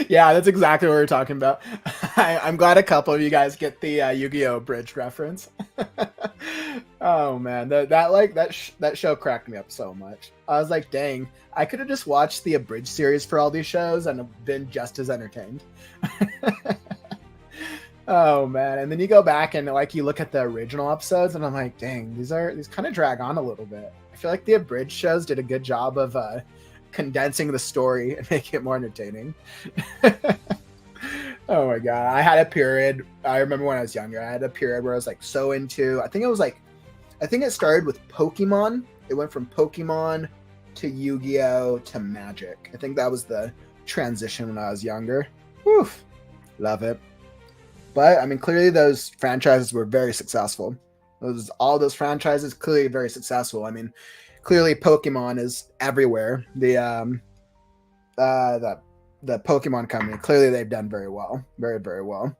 Yeah, that's exactly what we're talking about. I'm glad a couple of you guys get the Yu-Gi-Oh! Bridge reference. Oh man, that show cracked me up so much. I was like, dang, I could have just watched the abridged series for all these shows and have been just as entertained. Oh man, and then you go back and like you look at the original episodes, and I'm like, dang, these kind of drag on a little bit. I feel like the abridged shows did a good job of condensing the story and making it more entertaining. Oh my god, I had a period. I remember when I was younger, I had a period where I was like so into. I think it started with Pokemon. It went from Pokemon to Yu-Gi-Oh to Magic. I think that was the transition when I was younger. Whew, love it. But I mean, clearly those franchises were very successful. All those franchises clearly very successful. I mean, clearly Pokemon is everywhere. The Pokemon company, clearly they've done very well. Very, very well.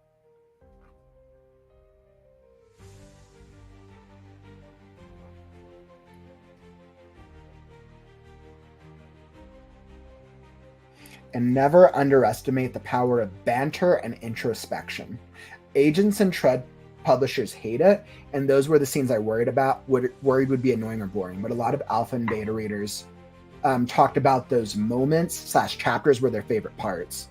And never underestimate the power of banter and introspection. Agents and Tread publishers hate it, and those were the scenes I worried would be annoying or boring. But a lot of alpha and beta readers talked about those moments / chapters were their favorite parts.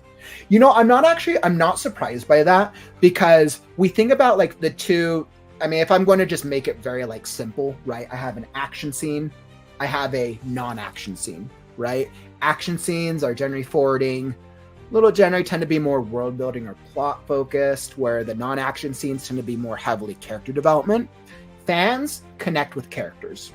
You know, I'm not surprised by that, because we think about like the two. I mean, if I'm going to just make it very like simple, right? I have an action scene, I have a non-action scene, right? Action scenes are generally forwarding. Generally tend to be more world building or plot focused, where the non-action scenes tend to be more heavily character development. Fans connect with characters.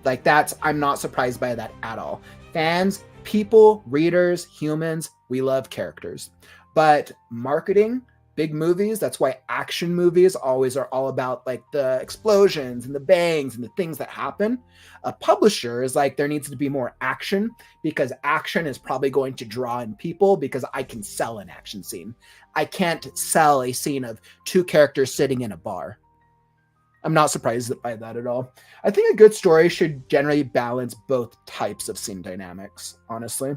Like I'm not surprised by that at all. Fans, people, readers, humans, we love characters. But marketing, big movies, that's why action movies always are all about like the explosions and the bangs and the things that happen. A publisher is like, there needs to be more action, because action is probably going to draw in people, because I can sell an action scene. I can't sell a scene of two characters sitting in a bar. I'm not surprised by that at all. I think a good story should generally balance both types of scene dynamics, honestly.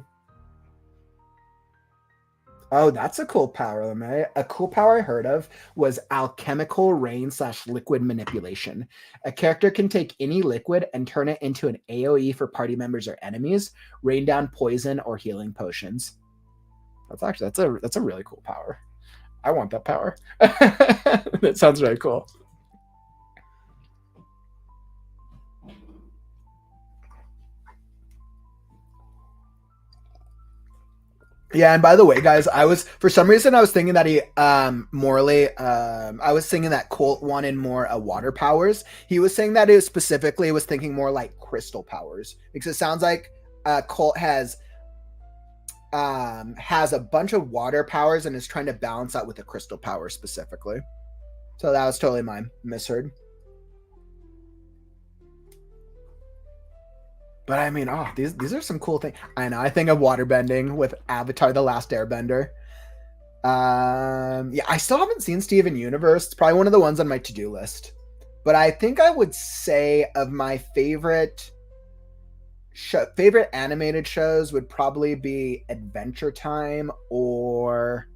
Oh, that's a cool power, LeMay. A cool power I heard of was alchemical rain / liquid manipulation. A character can take any liquid and turn it into an AoE for party members or enemies, rain down poison or healing potions. That's a really cool power. I want that power. That sounds really cool. Yeah, and by the way, guys, for some reason I was thinking that I was thinking that Colt wanted more water powers. He was saying that it specifically was thinking more like crystal powers, because it sounds like Colt has a bunch of water powers and is trying to balance out with a crystal power specifically. So that was totally my misheard. But I mean, these are some cool things. I know. I think of waterbending with Avatar: The Last Airbender. Yeah, I still haven't seen Steven Universe. It's probably one of the ones on my to-do list. But I think I would say of my favorite animated shows would probably be Adventure Time, or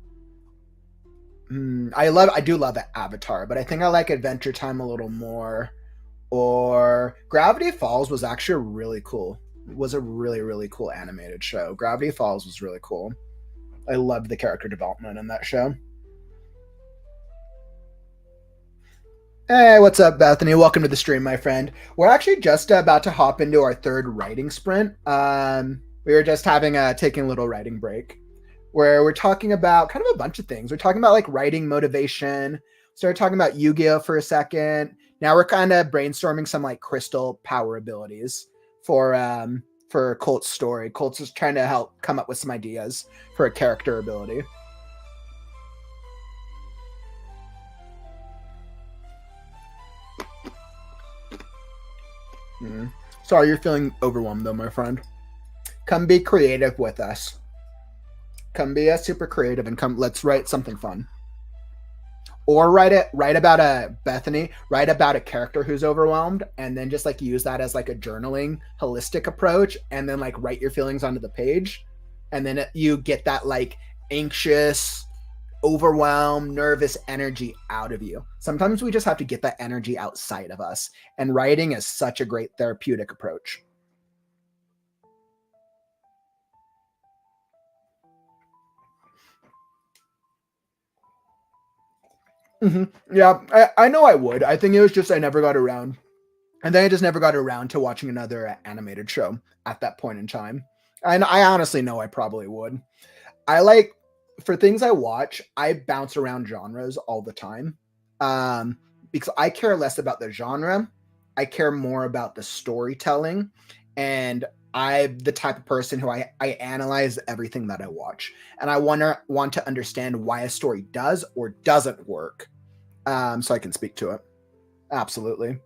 I do love Avatar, but I think I like Adventure Time a little more. Or Gravity Falls was actually really cool. It was a really, really cool animated show. Gravity Falls was really cool. I loved the character development in that show. Hey, what's up, Bethany? Welcome to the stream, my friend. We're actually just about to hop into our third writing sprint. We were just taking a little writing break where we're talking about kind of a bunch of things. We're talking about like writing motivation. Started talking about Yu-Gi-Oh for a second. Now we're kind of brainstorming some like crystal power abilities for Colt's story. Colt's is trying to help come up with some ideas for a character ability. Sorry, you're feeling overwhelmed though, my friend. Come be creative with us. Come be super creative and let's write something fun. Or write about a character who's overwhelmed, and then just like use that as like a journaling holistic approach, and then like write your feelings onto the page, and then you get that like anxious, overwhelmed, nervous energy out of you. Sometimes we just have to get that energy outside of us, and writing is such a great therapeutic approach. Yeah, I know I would. I think it was just I never got around. And then I just never got around to watching another animated show at that point in time. And I honestly know I probably would. For things I watch, I bounce around genres all the time. Because I care less about the genre. I care more about the storytelling. And I'm the type of person who I analyze everything that I watch. And I want to understand why a story does or doesn't work. So I can speak to it. Absolutely.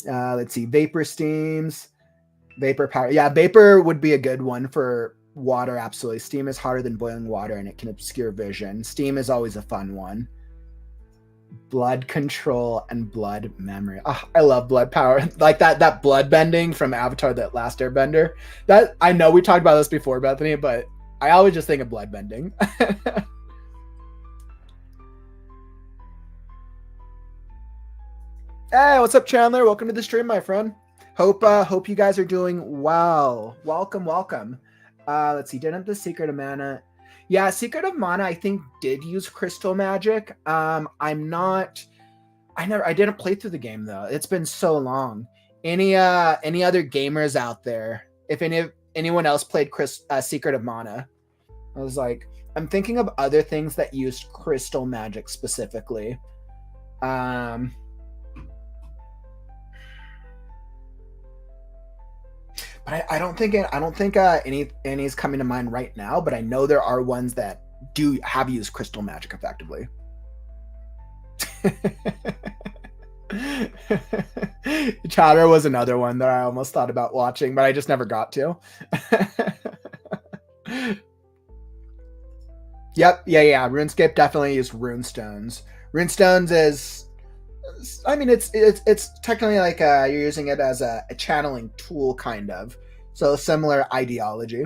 Let's see. Vapor steams. Vapor power. Yeah, vapor would be a good one for water. Absolutely. Steam is hotter than boiling water and it can obscure vision. Steam is always a fun one. Blood control and blood memory. Oh, I love blood power. Like that blood bending from Avatar, that Last Airbender. That, I know we talked about this before, Bethany, but I always just think of blood bending. Hey, what's up, Chandler? Welcome to the stream, my friend. Hope you guys are doing well. Welcome. Let's see. Didn't the Secret of Mana? Yeah, Secret of Mana, I think, did use crystal magic. I didn't play through the game though. It's been so long. Any other gamers out there? If anyone else played Secret of Mana, I was like, I'm thinking of other things that used crystal magic specifically. But I don't think any's coming to mind right now. But I know there are ones that do have used crystal magic effectively. Chatter was another one that I almost thought about watching, but I just never got to. Yep, yeah. RuneScape definitely used runestones. Runestones is, I mean, it's technically like you're using it as a channeling tool, kind of. So similar ideology.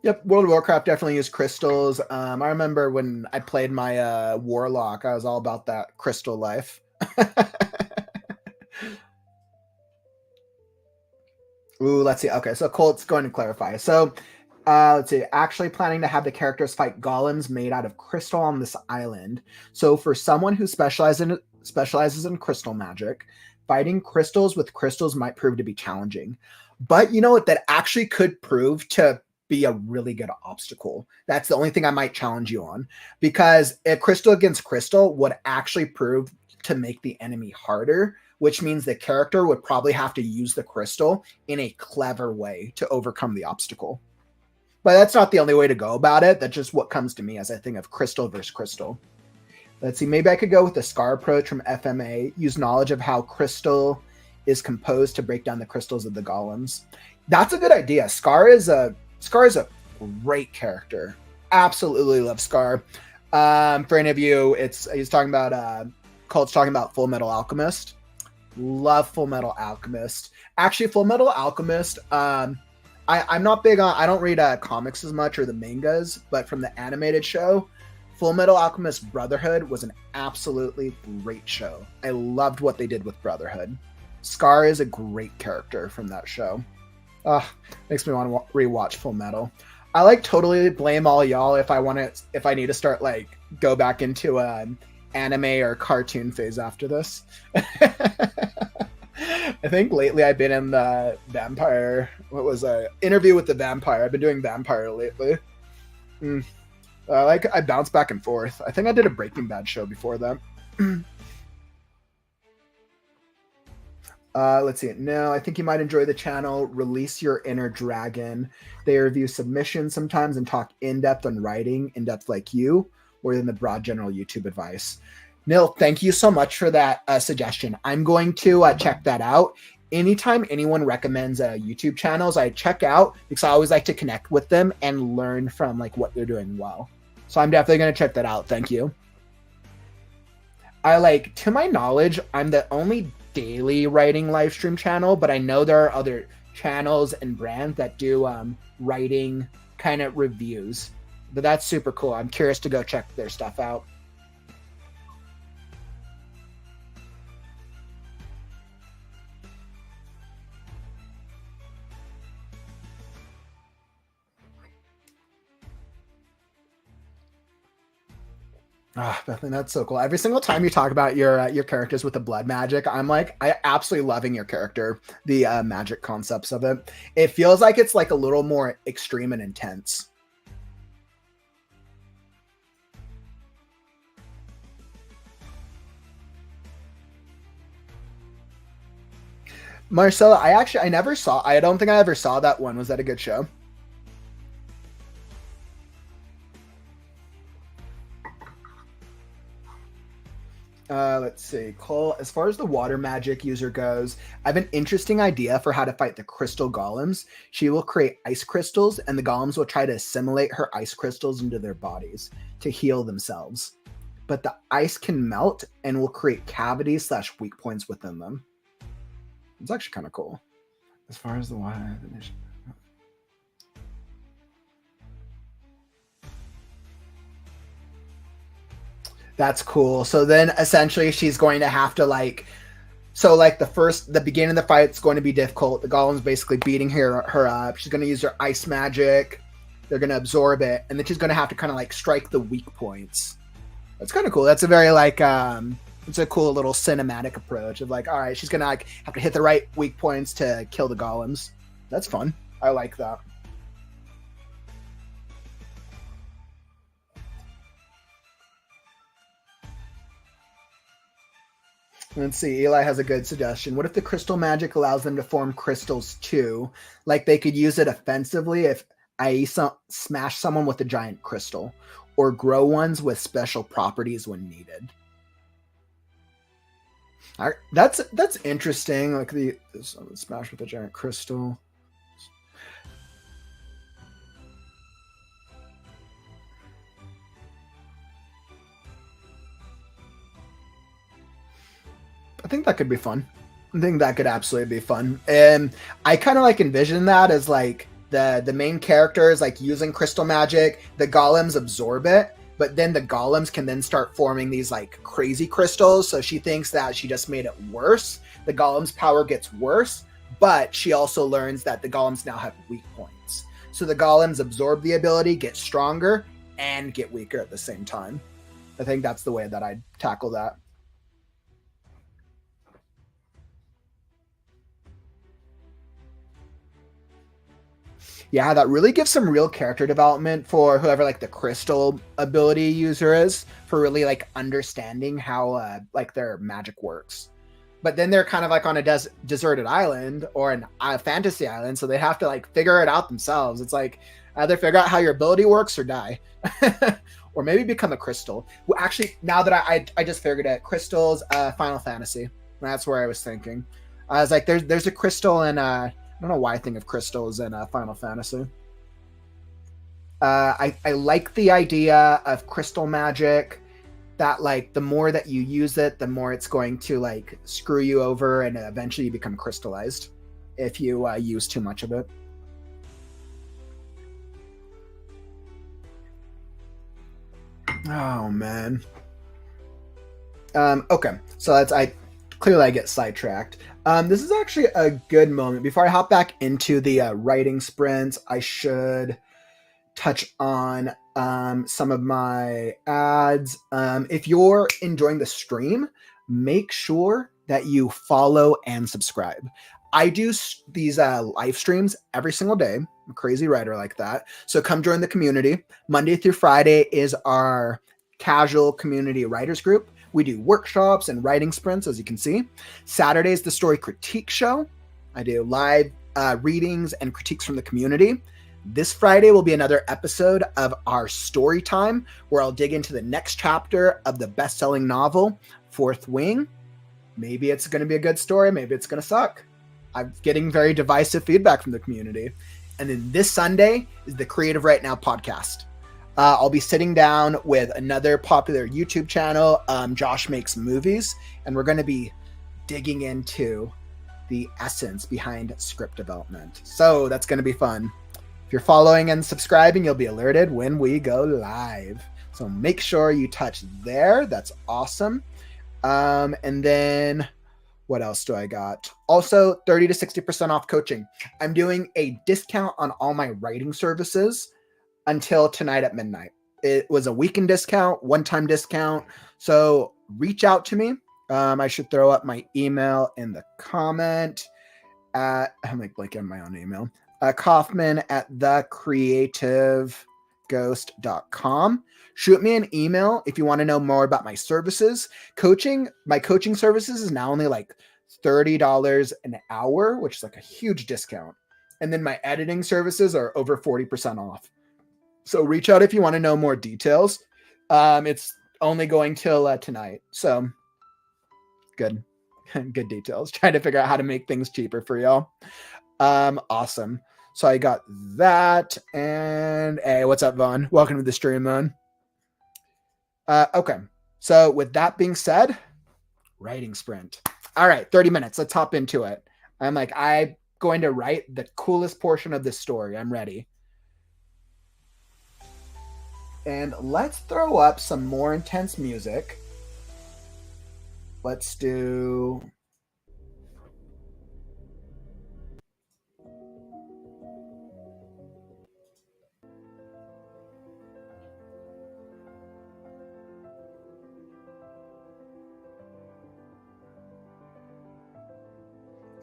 Yep, World of Warcraft definitely used crystals. I remember when I played my Warlock, I was all about that crystal life. Ooh, let's see. Okay, so Colt's going to clarify. So let's see. Actually planning to have the characters fight golems made out of crystal on this island. So for someone who specializes in crystal magic, fighting crystals with crystals might prove to be challenging. But you know what? That actually could prove to be a really good obstacle. That's the only thing I might challenge you on, because a crystal against crystal would actually prove to make the enemy harder, which means the character would probably have to use the crystal in a clever way to overcome the obstacle. But that's not the only way to go about it. That's just what comes to me as I think of crystal versus crystal. Let's see. Maybe I could go with the Scar approach from FMA. Use knowledge of how crystal is composed to break down the crystals of the golems. That's a good idea. Scar is a great character. Absolutely love Scar. For any of you, he's talking about Colt's talking about Full Metal Alchemist. Love Full Metal Alchemist. Actually, Full Metal Alchemist, I'm not big on, I don't read comics as much or the mangas, but from the animated show, Full Metal Alchemist Brotherhood was an absolutely great show. I loved what they did with Brotherhood. Scar is a great character from that show. Makes me want to rewatch Full Metal. I like totally blame all y'all if I need to start like go back into anime or cartoon phase after this. I think lately I've been in the vampire. What was Interview with the Vampire? I've been doing vampire lately. I bounce back and forth. I think I did a Breaking Bad show before that. Let's see. No, I think you might enjoy the channel. Release Your Inner Dragon. They review submissions sometimes and talk in-depth on writing, in-depth like you, more than the broad general YouTube advice. Nil, thank you so much for that suggestion. I'm going to check that out. Anytime anyone recommends YouTube channels, I check out because I always like to connect with them and learn from like what they're doing well. So I'm definitely going to check that out. Thank you. To my knowledge, I'm the only daily writing live stream channel, but I know there are other channels and brands that do writing kind of reviews. But that's super cool. I'm curious to go check their stuff out. Bethany, that's so cool. Every single time you talk about your characters with the blood magic, I'm like, I absolutely loving your character, the magic concepts of it. It feels like it's like a little more extreme and intense. Marcella, I never saw, I don't think I ever saw that one. Was that a good show? Let's see. Cole, as far as the water magic user goes, I have an interesting idea for how to fight the crystal golems. She will create ice crystals, and the golems will try to assimilate her ice crystals into their bodies to heal themselves. But the ice can melt and will create cavities / weak points within them. It's actually kind of cool. As far as the water... That's cool. So then essentially she's going to have to the beginning of the fight's going to be difficult. The golem's basically beating her up. She's going to use her ice magic. They're going to absorb it. And then she's going to have to kind of strike the weak points. That's kind of cool. That's a very it's a cool little cinematic approach of all right, she's going to have to hit the right weak points to kill the golems. That's fun. I like that. Let's see. Eli has a good suggestion. What if the crystal magic allows them to form crystals too? Like they could use it offensively if I smash someone with a giant crystal, or grow ones with special properties when needed. That's interesting. Like the smash with a giant crystal. I think that could be fun. I think that could absolutely be fun. And I kind of envision that as the main character is using crystal magic. The golems absorb it, but then the golems can then start forming these crazy crystals. So she thinks that she just made it worse. The golem's power gets worse, but she also learns that the golems now have weak points. So the golems absorb the ability, get stronger, and get weaker at the same time. I think that's the way that I'd tackle that. Yeah, that really gives some real character development for whoever the crystal ability user is, for really understanding how their magic works. But then they're kind of on a deserted island or a fantasy island, so they have to figure it out themselves. It's either figure out how your ability works or die. Or maybe become a crystal. Well, actually, now that I just figured it, crystals, Final Fantasy. That's where I was thinking. I was there's a crystal in I don't know why I think of crystals in Final Fantasy. I like the idea of crystal magic, that the more that you use it, the more it's going to screw you over, and eventually you become crystallized if you use too much of it. Oh man. Okay, so I get sidetracked. This is actually a good moment. Before I hop back into the writing sprints, I should touch on some of my ads. If you're enjoying the stream, make sure that you follow and subscribe. I do these live streams every single day. I'm a crazy writer like that. So come join the community. Monday through Friday is our casual community writers group. We do workshops and writing sprints, as you can see. Saturday is the story critique show. I do live readings and critiques from the community. This Friday will be another episode of our story time, where I'll dig into the next chapter of the best-selling novel, Fourth Wing. Maybe it's going to be a good story. Maybe it's going to suck. I'm getting very divisive feedback from the community. And then this Sunday is the Creative Right Now podcast. I'll be sitting down with another popular YouTube channel, Josh Makes Movies, and we're going to be digging into the essence behind script development. So that's going to be fun. If you're following and subscribing, you'll be alerted when we go live. So make sure you touch there. That's awesome. And then what else do I got? Also, 30 to 60% off coaching. I'm doing a discount on all my writing services until tonight at midnight. It was a weekend discount, one-time discount. So reach out to me. I should throw up my email in the comment I'm like blanking on my own email. Kauffman at thecreativeghost.com. Shoot me an email if you want to know more about my services. My coaching services is now only like $30 an hour, which is like a huge discount. And then my editing services are over 40% off. So reach out if you want to know more details. It's only going till tonight. So good details. Trying to figure out how to make things cheaper for y'all. Awesome. So I got that. And hey, what's up, Vaughn? Welcome to the stream, man. Okay. So with that being said, writing sprint. All right, 30 minutes. Let's hop into it. I'm going to write the coolest portion of this story. I'm ready. And let's throw up some more intense music. Let's do...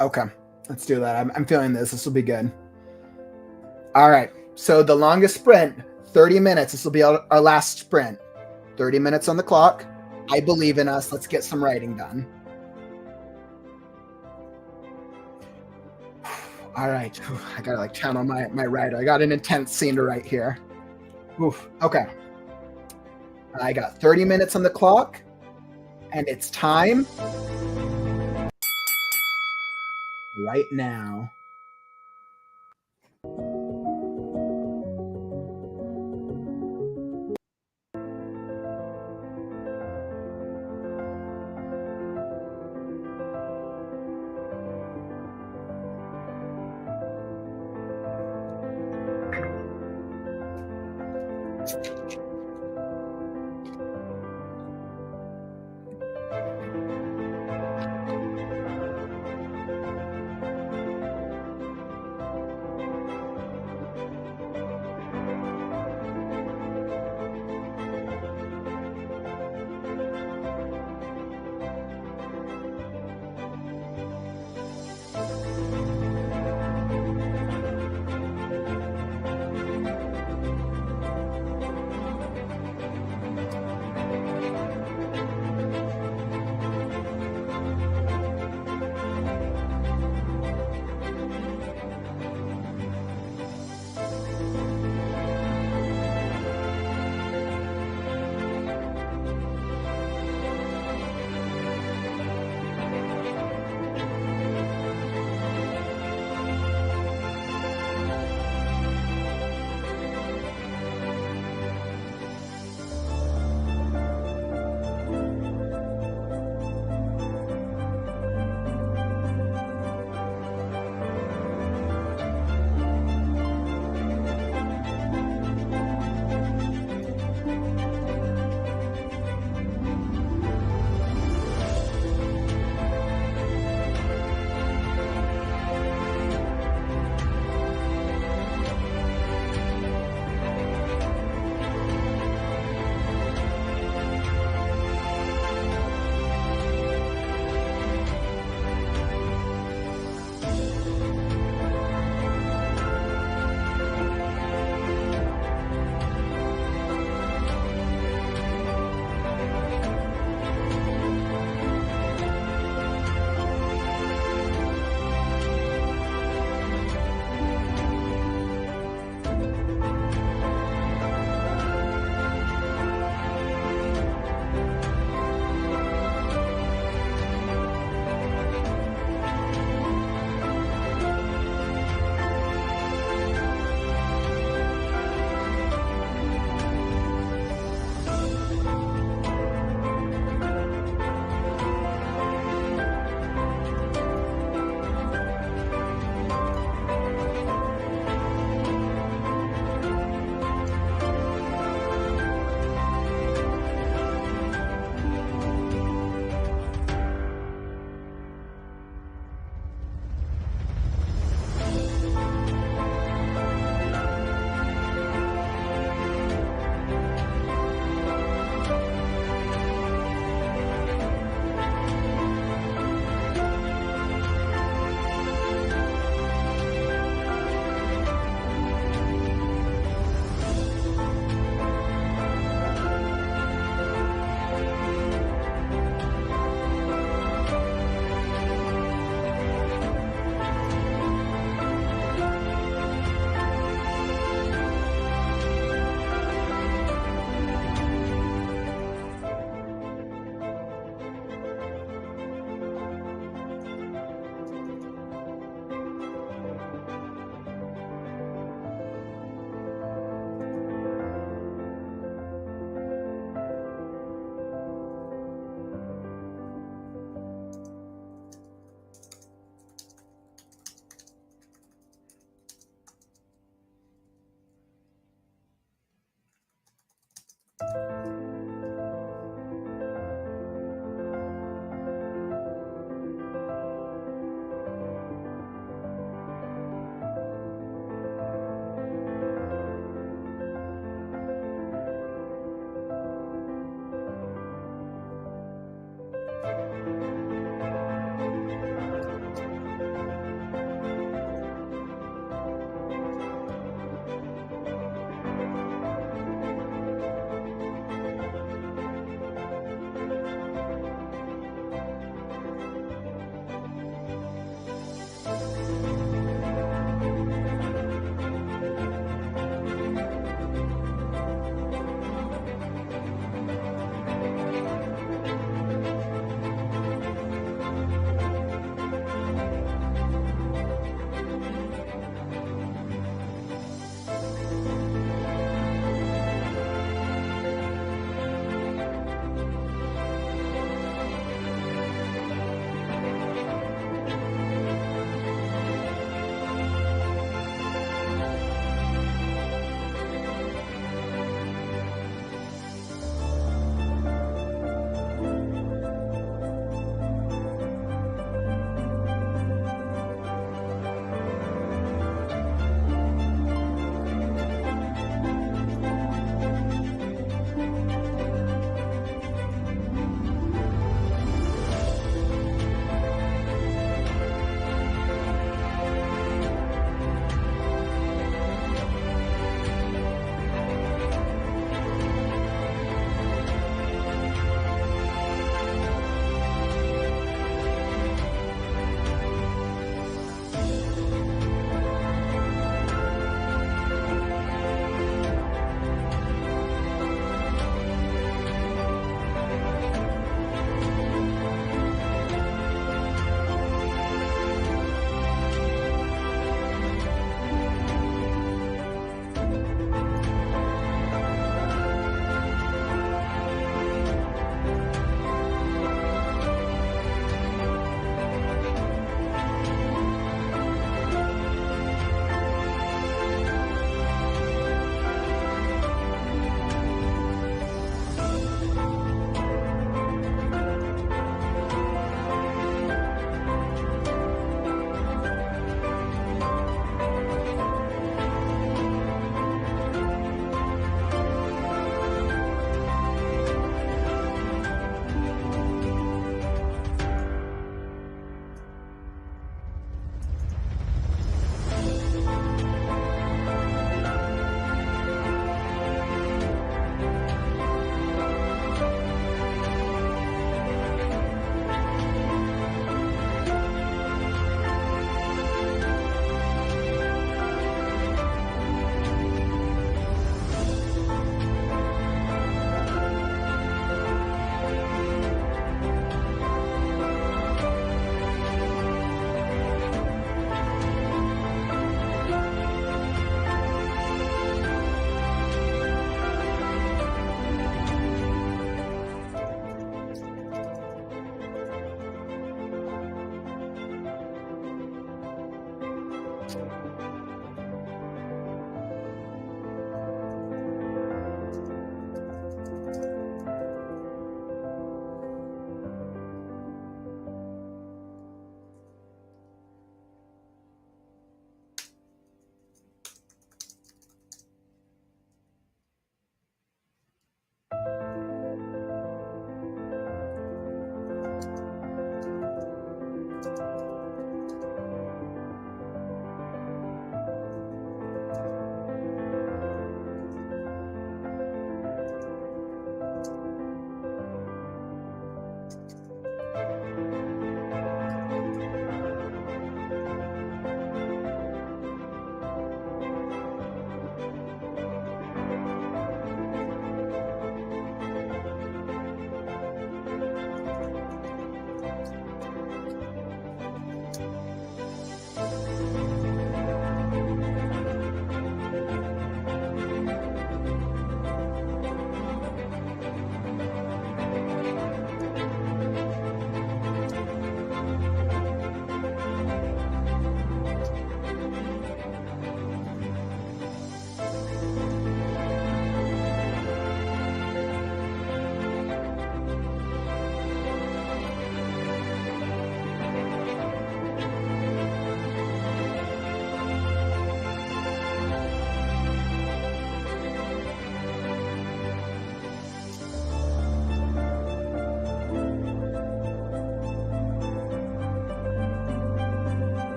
Okay, let's do that. I'm feeling this. This will be good. All right. So the longest sprint, 30 minutes. This will be our last sprint. 30 minutes on the clock. I believe in us. Let's get some writing done. All right. I got to channel my writer. I got an intense scene to write here. Okay. I got 30 minutes on the clock, and it's time right now.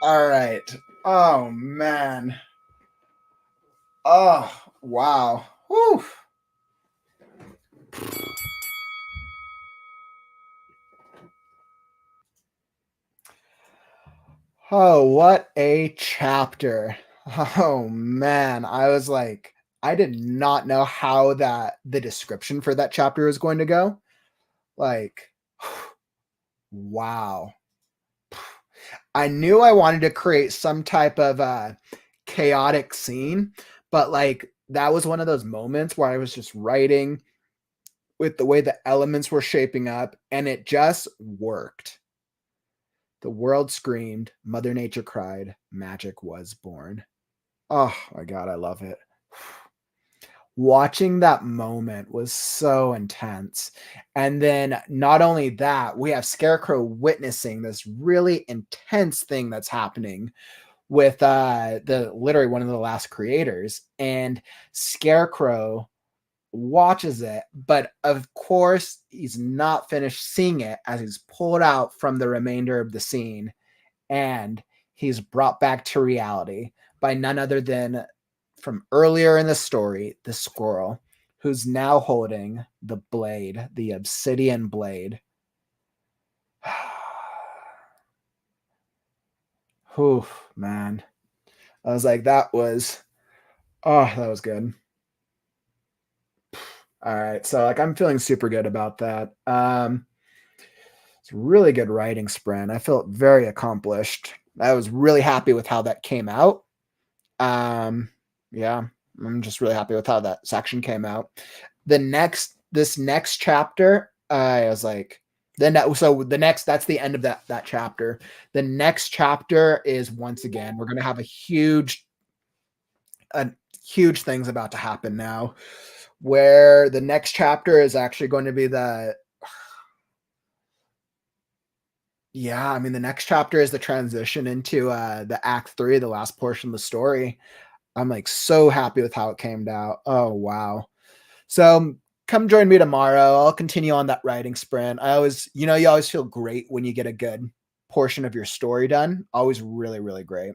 All right. Oh man. Oh wow. Whew. Oh, what a chapter. Oh man. I was like, I did not know how the description for that chapter was going to go. Like, wow. I knew I wanted to create some type of chaotic scene, but like that was one of those moments where I was just writing with the way the elements were shaping up and it just worked. The world screamed, Mother Nature cried, magic was born. Oh my God, I love it. Watching that moment was so intense. And then not only that, we have Scarecrow witnessing this really intense thing that's happening with the literally one of the last creators. And Scarecrow watches it, but of course he's not finished seeing it as he's pulled out from the remainder of the scene and he's brought back to reality by none other than from earlier in the story, the squirrel, who's now holding the blade, the obsidian blade. Whew, man. I was like, that was good. All right. So like I'm feeling super good about that. It's really good writing sprint. I felt very accomplished. I was really happy with how that came out. Yeah, I'm just really happy with how that section came out. This next chapter, I was like, that's the end of that chapter. The next chapter is once again, we're gonna have a huge thing's about to happen now, where the next chapter is actually going to be the next chapter is the transition into the act 3, the last portion of the story. I'm like so happy with how it came out. Oh wow. So come join me tomorrow. I'll continue on that writing sprint. You always feel great when you get a good portion of your story done. Always really, really great.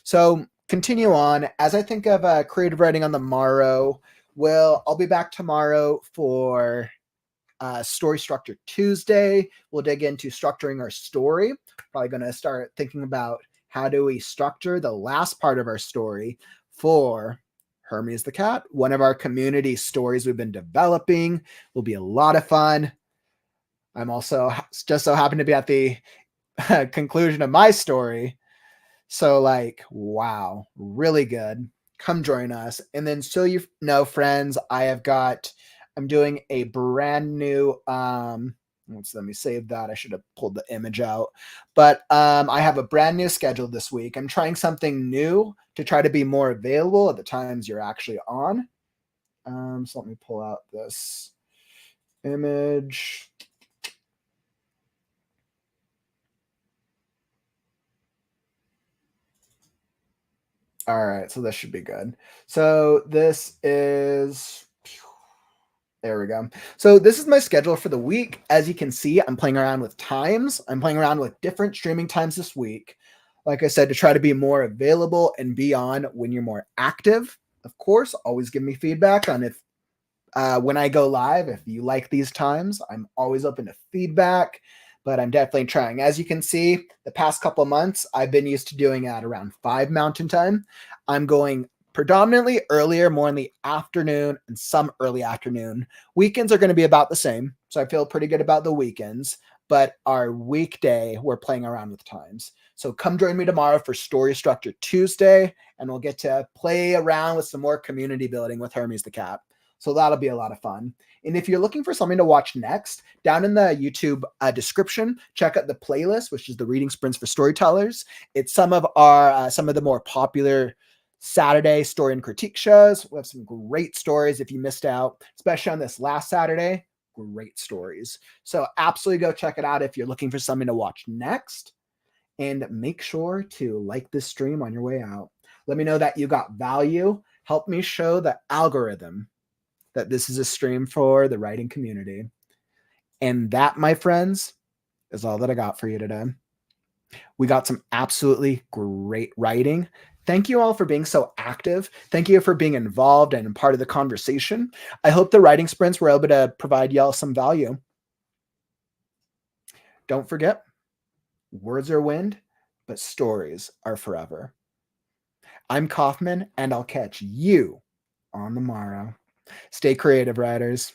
So continue on. As I think of creative writing on the morrow, I'll be back tomorrow for Story Structure Tuesday. We'll dig into structuring our story. Probably going to start thinking about how do we structure the last part of our story for Hermes the Cat. One of our community stories we've been developing will be a lot of fun. I'm also just so happen to be at the conclusion of my story. So like, wow, really good. Come join us. And then so you know, friends, I'm doing a brand new let me save that. I should have pulled the image out. But I have a brand new schedule this week. I'm trying something new to try to be more available at the times you're actually on. So let me pull out this image. All right, so this should be good. So this is there we go. So this is my schedule for the week. As you can see, I'm playing around with times. I'm playing around with different streaming times this week. Like I said, to try to be more available and be on when you're more active. Of course, always give me feedback on if when I go live, if you like these times. I'm always open to feedback, but I'm definitely trying. As you can see, the past couple months, I've been used to doing at around 5 Mountain Time. I'm going predominantly earlier, more in the afternoon and some early afternoon. Weekends are going to be about the same, so I feel pretty good about the weekends. But our weekday, we're playing around with times. So come join me tomorrow for Story Structure Tuesday, and we'll get to play around with some more community building with Hermes the Cat. So that'll be a lot of fun. And if you're looking for something to watch next, down in the YouTube description, check out the playlist, which is the Reading Sprints for Storytellers. It's some of the more popular Saturday story and critique shows. We have some great stories if you missed out, especially on this last Saturday. Great stories. So absolutely go check it out if you're looking for something to watch next. And make sure to like this stream on your way out. Let me know that you got value. Help me show the algorithm that this is a stream for the writing community. And that, my friends, is all that I got for you today. We got some absolutely great writing. Thank you all for being so active. Thank you for being involved and part of the conversation. I hope the writing sprints were able to provide y'all some value. Don't forget, words are wind, but stories are forever. I'm Kauffman, and I'll catch you on the morrow. Stay creative, writers.